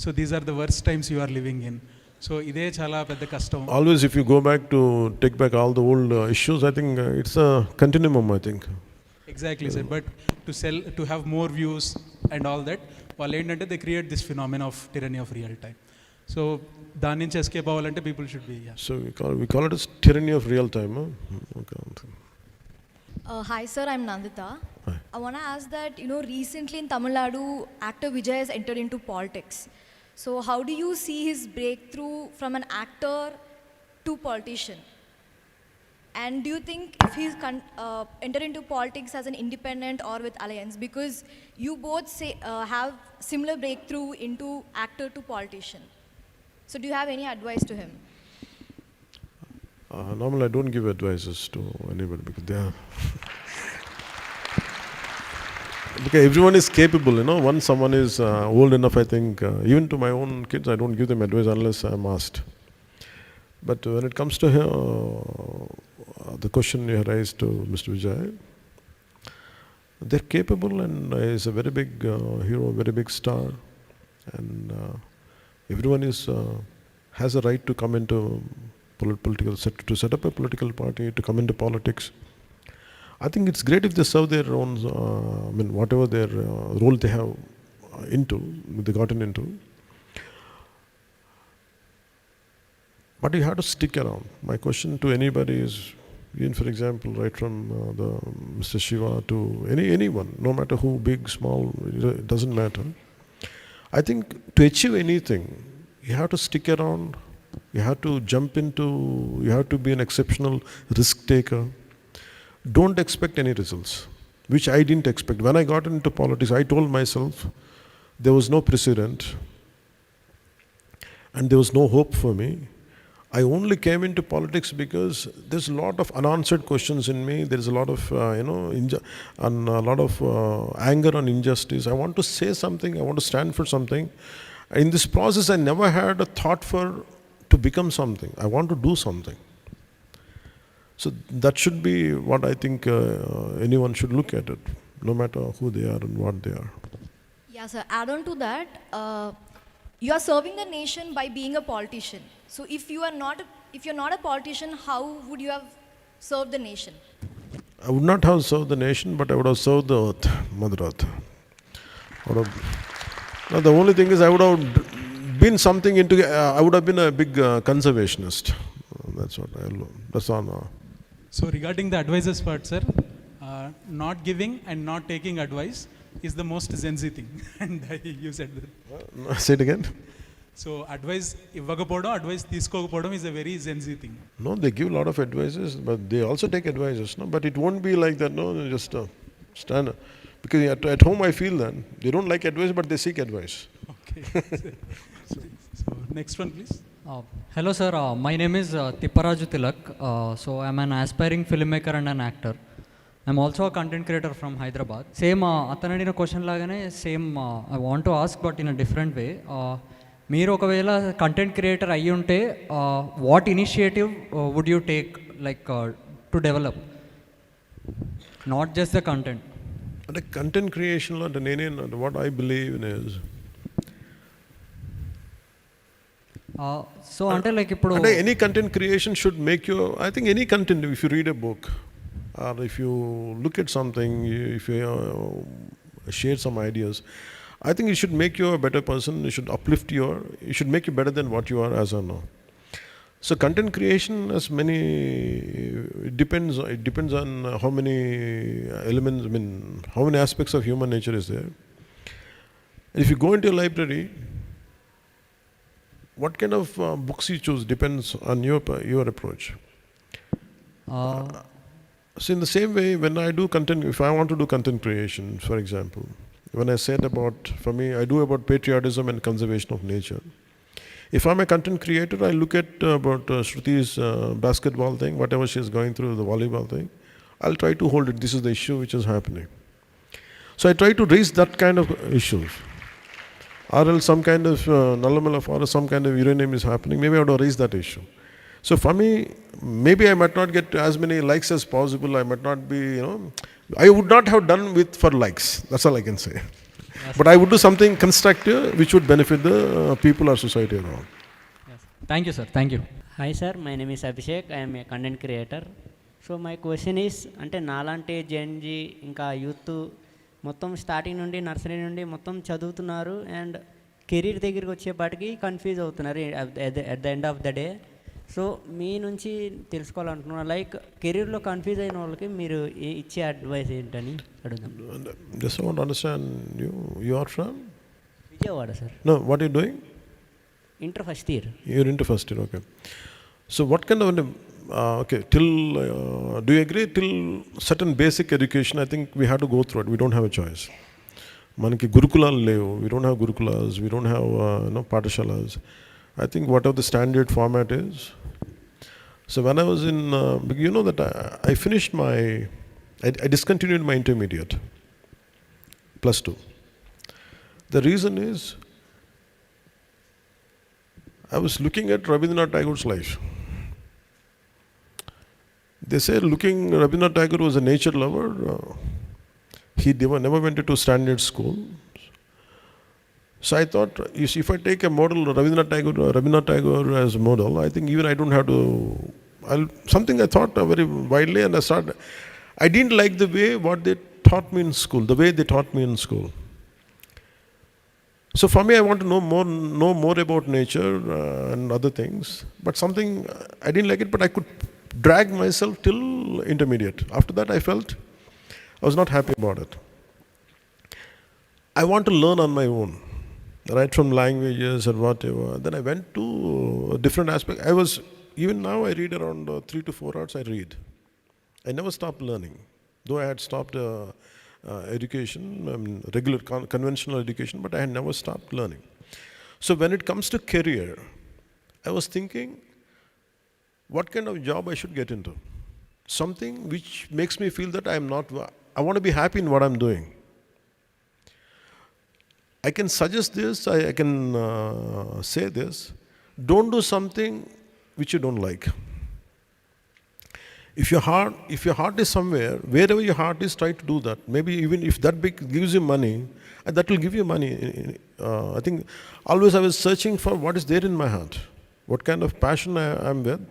So these are the worst times you are living in. So ఇదే చాలా పెద్ద కష్టం. Always if you go back to take back all the old issues, I think it's a continuum, I think. Exactly, sir. But to sell, to have more views and all that, వాళ్ళు ఏంటంటే they create this phenomena of tyranny of real time. So దాని నుంచి escape అవ్వాలంటే people should be. So we call it as tyranny of real time. Okay. Hi sir, I'm Nandita. Hi. I want to ask that, recently in Tamil Nadu, actor Vijay has entered into politics. So how do you see his breakthrough from an actor to politician? And do you think if he's entered into politics as an independent or with alliance? Because you both have similar breakthrough into actor to politician. So do you have any advice to him? Normally, I don't give advices to anybody because they are because everyone is capable. Once someone is old enough, I think even to my own kids, I don't give them advice unless I'm asked. But when it comes to the question you raised to Mr. Vijay, they're capable, and he's a very big hero, very big star, and everyone has a right to come into to set up a political party, to come into politics. I think it's great if they serve their own, whatever their role they have they gotten into. But you have to stick around. My question to anybody is, even for example, right from the Mr. Shiva to anyone, no matter who, big, small, it doesn't matter. I think to achieve anything, you have to stick around. You have to you have to be an exceptional risk taker. Don't expect any results, which I didn't expect. When I got into politics, I told myself there was no precedent and there was no hope for me. I only came into politics because there's a lot of unanswered questions in me. There's a lot of, and a lot of anger and injustice. I want to say something. I want to stand for something. In this process, I never had a thought to become something. I want to do something. So that should be what I think anyone should look at it, no matter who they are and what they are. Yeah, sir. Add on to that, you are serving the nation by being a politician. So if you're not a politician, how would you have served the nation? I would not have served the nation, but I would have served the earth, Mother Earth. Now, the only thing is I would have been something into, I would have been a big conservationist. That's what that's on. So regarding the advices part, sir, not giving and not taking advice is the most Gen Z thing. And you said that. Say it again. So advice ఇవ్వకపోవడం, advice తీసుకోకపోవడం is a very Gen Z thing. No, they give a lot of advices, but they also take advices. No, but it won't be like that. No, just stand. Because at home I feel that they don't like advice, but they seek advice. Okay. So next one, please. Hello, sir. My name is Tipparaju Tilak. So I'm an aspiring filmmaker and an actor. I'm also a content creator from Hyderabad. Same, అతను అడిగిన question లాగానే same I want to ask but in a different way. మీరు ఒకవేళ content creator అయ్యి ఉంటే what initiative would you take like to develop not just the content? అంటే content క్రియేషన్లో అంటే what I believe in is so అంటే like ఇప్పుడు అంటే any content creation should make you, I think any content, if you read a book or if you look at something, if you share some ideas, I think it should make you a better person. It should uplift it should make you better than what you are as of now. So content creation has many, it depends on how many elements, I mean how many aspects of human nature is there. And if you go into a library, what kind of books you choose depends on your approach. So in the same way, when I do content, if I want to do content creation, for example, when I said about, for me, I do about patriotism and conservation of nature. If I'm a content creator, I look at about Shruti's basketball thing, whatever she's going through, the volleyball thing, I'll try to hold it. This is the issue which is happening. So I try to raise that kind of issues. Or else some kind of Nallamala forest, some kind of uranium is happening, maybe I have to raise that issue. So for me, maybe I might not get as many likes as possible. I might not be, I would not have done for likes. That's all I can say. Yes. But I would do something constructive which would benefit the people or society around. Yes. Thank you, sir. Thank you. Hi, sir. My name is Abhishek. I am a content creator. So my question is, అంటే నాలాంటి Gen Z ఇంకా youth మొత్తం starting నుండి nursery నుండి మొత్తం చదువుతున్నారు and career దగ్గరికి వచ్చేపాటికి కన్ఫ్యూజ్ అవుతున్నారు at the end of the day. So మీ నుంచి తెలుసుకోవాలనుకున్నా, లైక్ కెరీర్లో కన్ఫ్యూజ్ అయిన వాళ్ళకి మీరు ఇచ్చే అడ్వైస్ ఏంటని అడుగుదాం. Just want to understand you are from? Vijayawada, sir. No, what are you doing? Inter first year. You're into first year, okay. So what kind of, okay, till, do you agree till certain basic education, I think we have to go through it. We don't have a choice. Manaki gurukulalu levu. We don't have gurukulas. We don't have, patashalas. I think whatever the standard format is. So when I was in, that I finished I discontinued my intermediate, +2. The reason is, I was looking at Rabindranath Tagore's life. They say Rabindranath Tagore was a nature lover. He never went into standard school. So I thought, if I take a model, Rabindranath Tagore as a model, I think even I don't have to, something I thought very widely, and I didn't like the way what they taught me in school, the way they taught me in school. So for me, I want to know more about nature and other things, but something, I didn't like it, but I could drag myself till intermediate. After that, I felt I was not happy about it. I want to learn on my own. Right, from languages or whatever. Then I went to different aspects. Even now I read around 3 to 4 hours I read. I never stopped learning. Though I had stopped education, regular conventional education, but I had never stopped learning. So when it comes to career, I was thinking, what kind of job I should get into? Something which makes me feel that I want to be happy in what I'm doing. I can suggest this, I can say this, don't do something which you don't like. If your heart is somewhere, wherever your heart is, try to do that. Maybe even if that gives you money, that will give you money. I think always I was searching for what is there in my heart, what kind of passion I am with.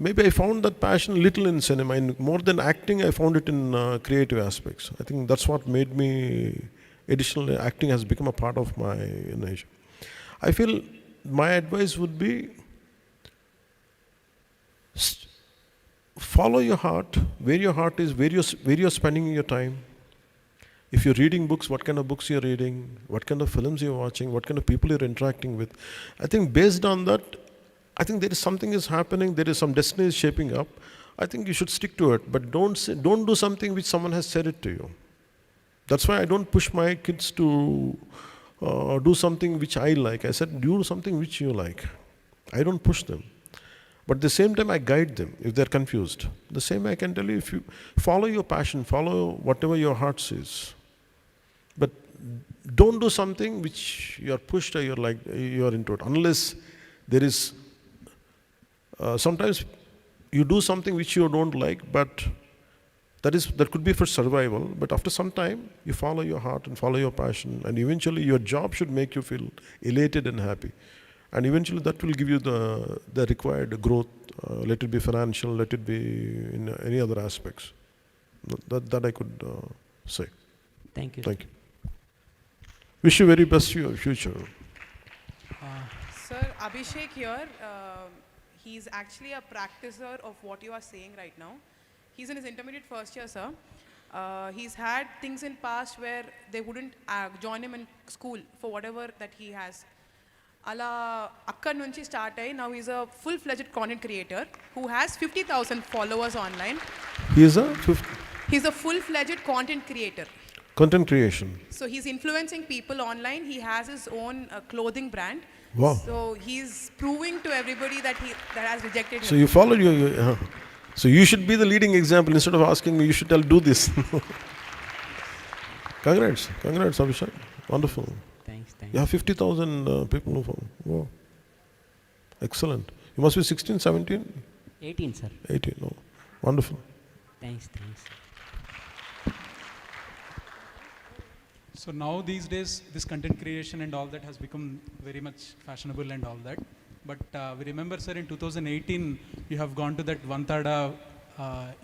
Maybe I found that passion little in cinema. More than acting, I found it in creative aspects. I think that's what made me. Additionally, acting has become a part of my nature. I feel my advice would be, follow your heart, where your heart is, where you're spending your time. If you're reading books, what kind of books you're reading, what kind of films you're watching, what kind of people you're interacting with. I think based on that, I think there is something is happening, there is some destiny is shaping up. I think you should stick to it, but don't do something which someone has said it to you. That's why I don't push my kids to do something which I like. I said, do something which you like. I don't push them. But at the same time, I guide them if they're confused. The same I can tell you, if you follow your passion, follow whatever your heart says. But don't do something which you're pushed or you're into it. Unless there is, sometimes you do something which you don't like, but that could be for survival. But after some time, you follow your heart and follow your passion, and eventually your job should make you feel elated and happy. And eventually that will give you the required growth, let it be financial, let it be in any other aspects. That I could say. Thank you. Thank you. Wish you very best for your future. Sir, Abhishek here, he's actually a practicer of what you are saying right now. He's in his intermediate first year, sir. He's had things in past where they wouldn't join him in school for whatever that he has. అలా అక్కడి నుంచి start అయ్యి now he's a full-fledged content creator who has 50,000 followers online. He's a full-fledged content creator. Content creation. So he's influencing people online. He has his own clothing brand. Wow. So he's proving to everybody that has rejected him. So you followed so you should be the leading example. Instead of asking me, you should tell, do this. Congrats, Abhishek. Wonderful. Thanks. You have 50,000 people who follow. Wow. Excellent. You must be 16, 17? 18, sir. 18, no. Wonderful. Thanks. So now these days, this content creation and all that has become very much fashionable and all that. But we remember, sir, in 2018, you have gone to that Vantada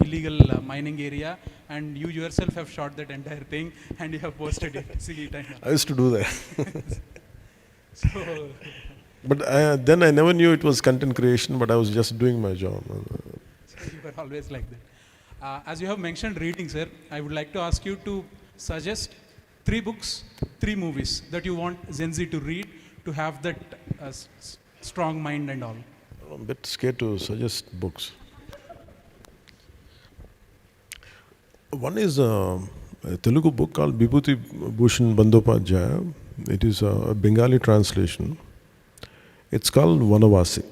illegal mining area, and you yourself have shot that entire thing, and you have posted it. See it. I used to do that. But then I never knew it was content creation, but I was just doing my job. So you were always like that. As you have mentioned reading, sir, I would like to ask you to suggest 3 books, 3 movies that you want Gen Z to read to have that strong mind and all. I'm a bit scared to suggest books. One is a Telugu book called Vibhuti Bhushan Bandopadhyaya. It is a Bengali translation. It's called Vanavasi.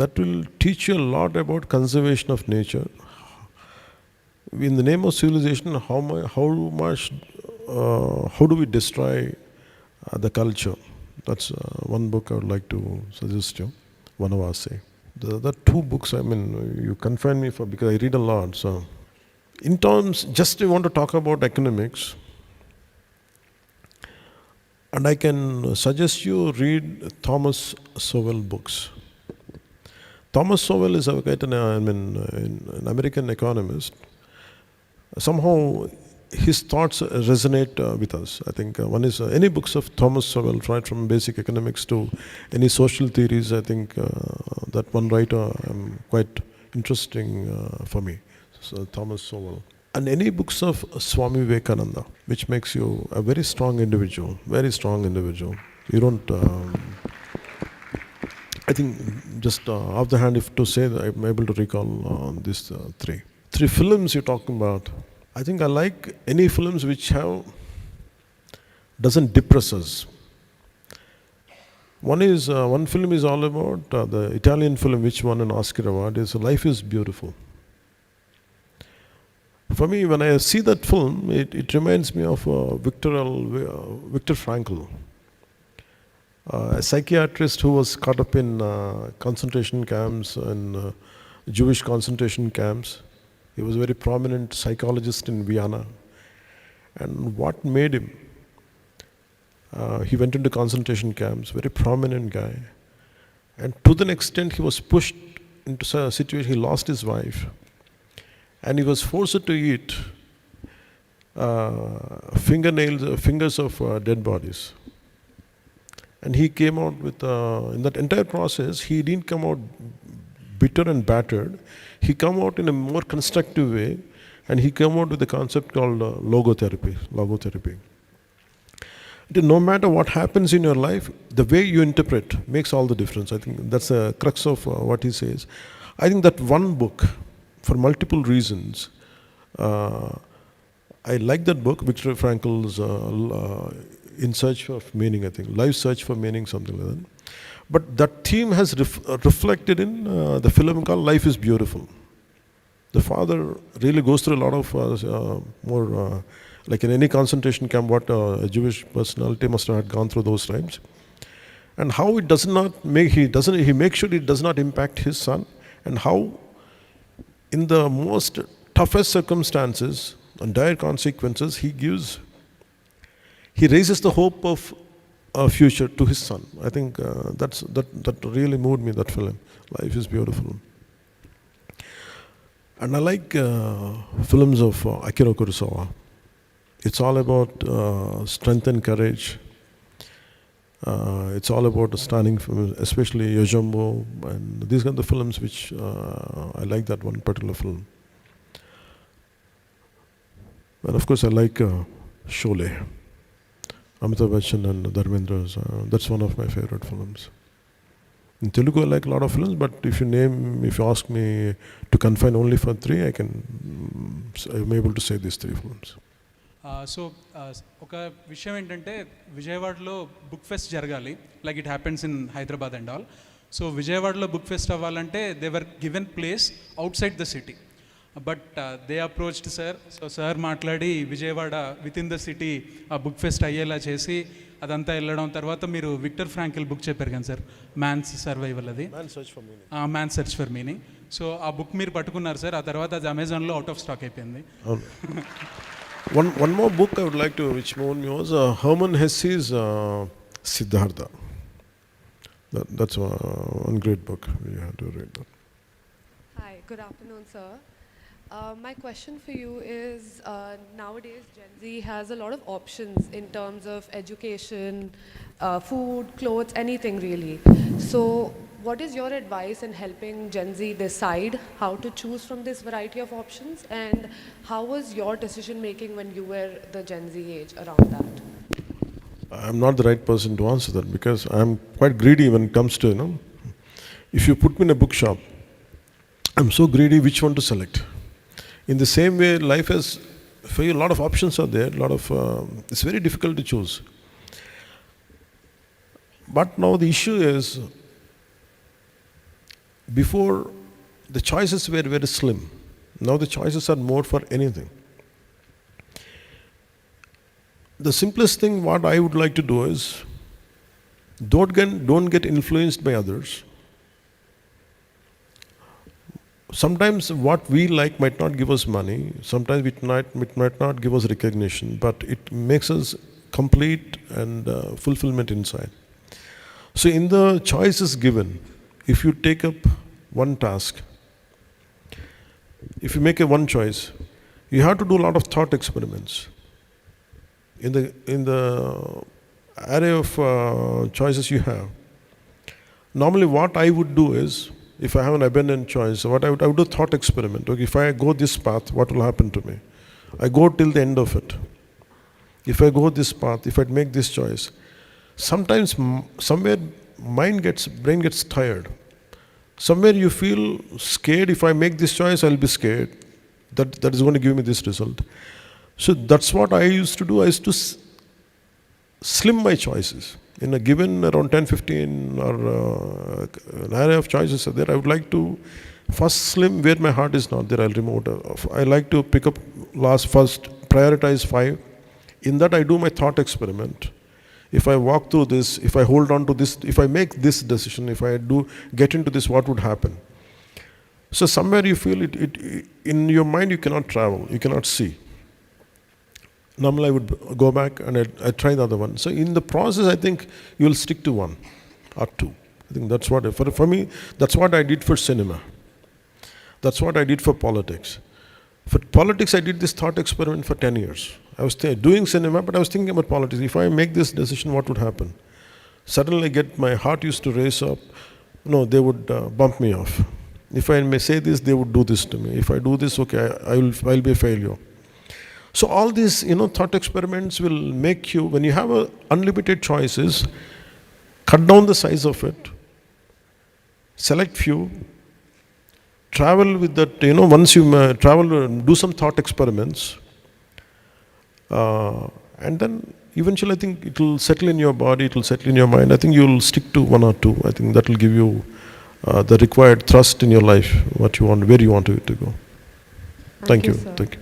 That will teach you a lot about conservation of nature. In the name of civilization, how do we destroy the culture? That's one book I would like to suggest you, Vanavasi. The other 2 books, you confine me because I read a lot. So, in terms, just I want to talk about economics, and I can suggest you read Thomas Sowell books. Thomas Sowell is an American economist. Somehow his thoughts resonate with us. I think one is any books of Thomas Sowell, right from basic economics to any social theories. I think that one writer quite interesting for me. So Thomas Sowell. And any books of Swami Vivekananda, which makes you a very strong individual, You don't, I think just off the hand, if to say that I'm able to recall these 3. 3 films you're talking about. I think I like any films which doesn't depress us. One film is all about the Italian film which won an Oscar award is Life is Beautiful. For me, when I see that film, it reminds me of Viktor Frankl, a psychiatrist who was caught up in concentration camps and Jewish concentration camps. He was a very prominent psychologist in Vienna. And what made him? He went into concentration camps, very prominent guy. And to the extent he was pushed into a situation, he lost his wife. And he was forced to eat fingers of dead bodies. And he came out with, in that entire process, he didn't come out bitter and battered. He came out in a more constructive way, and he came out with a concept called logotherapy. No matter what happens in your life, the way you interpret makes all the difference. I think that's the crux of what he says. I think that one book, for multiple reasons, I like that book, Viktor Frankl's In Search of Meaning, I think. Life Search for Meaning, something like that. But that theme has reflected in the film called Life is Beautiful. The father really goes through a lot of more, like in any concentration camp, what a Jewish personality must have gone through those times. And how it does not make, he makes sure it does not impact his son, and how in the most toughest circumstances and dire consequences, he raises the hope of a future to his son. I think that really moved me, that film. Life is Beautiful. And I like films of Akira Kurosawa. It's all about strength and courage. It's all about standing for, especially Yojimbo, and these are the films which I like, that one particular film. And of course I like Sholay, Amitabh Bachchan and Dharmendra's. That's one of my favorite films. In Telugu I like a lot of films, but if you ask me to confine only for three, I'm able to say these three films. So ఒక విషయం ఏంటంటే, విజయవాడలో book fest జరగాలి, like it happens in Hyderabad and all. So విజయవాడలో book fest అవ్వాలంటే they were given place outside the city, but they approached sir. So sir మాట్లాడి Vijayawada within the city ఆ book fest అయ్యేలా చేసి అదంతా వెళ్ళడం. తర్వాత మీరు విక్టర్ ఫ్రాంకిల్ బుక్ చెప్పారు కదా సార్, మ్యాన్స్ సర్వైవల్, అది man search for meaning. So ఆ బుక్ మీరు పట్టుకున్నారు సార్, ఆ తర్వాత అది అమెజాన్లో అవుట్ ఆఫ్ స్టాక్ అయిపోయింది. One more book I would like to, which moved me, was Herman Hesse's Siddhartha. That's one great book. You have to read that. Hi, good afternoon, sir. My question for you is, nowadays Gen Z has a lot of options in terms of education, food, clothes, anything really. So what is your advice in helping Gen Z decide how to choose from this variety of options, and how was your decision making when you were the Gen Z age around that? I'm not the right person to answer that, because I'm quite greedy when it comes to, if you put me in a bookshop, I'm so greedy which one to select. In the same way, life has, for you, a lot of options are there, it's very difficult to choose. But now the issue is, before the choices were very slim. Now the choices are more for anything. The simplest thing what I would like to do is, don't get influenced by others. Sometimes what we like might not give us money, sometimes it might not give us recognition, but it makes us complete and fulfillment inside. So in the choices given, if you take up one task, if you make one choice, you have to do a lot of thought experiments. In the array of choices you have, normally what I would do is, if I have an abundant choice, I would do a thought experiment. Okay, if I go this path, what will happen to me? I go till the end of it. If I go this path, if I make this choice, sometimes somewhere brain gets tired. Somewhere you feel scared. If I make this choice, I'll be scared. That is going to give me this result. So that's what I used to do. I used to slim my choices. In a given around 10, 15 or an array of choices are there, I would like to first slim where my heart is not there, I'll remove it. I like to pick up first, prioritize 5. In that I do my thought experiment. If I walk through this, if I hold on to this, if I make this decision, if I get into this, what would happen? So somewhere you feel it in your mind you cannot travel, you cannot see. Normally I would go back and I try the other one. So in the process, I think you will stick to one or two. I think that's what, for me, that's what I did for cinema. That's what I did for politics. For politics, I did this thought experiment for 10 years. I was doing cinema, but I was thinking about politics. If I make this decision, what would happen? Suddenly my heart used to race up. No, they would bump me off. If I may say this, they would do this to me. If I do this, okay, I'll be a failure. So all these, thought experiments will make you, when you have unlimited choices, cut down the size of it, select few, travel with that, once you travel, do some thought experiments, And then eventually I think it will settle in your body, it will settle in your mind. I think you will stick to one or two. I think that will give you the required thrust in your life, what you want, where you want it to go. Thank you. sir. Thank you.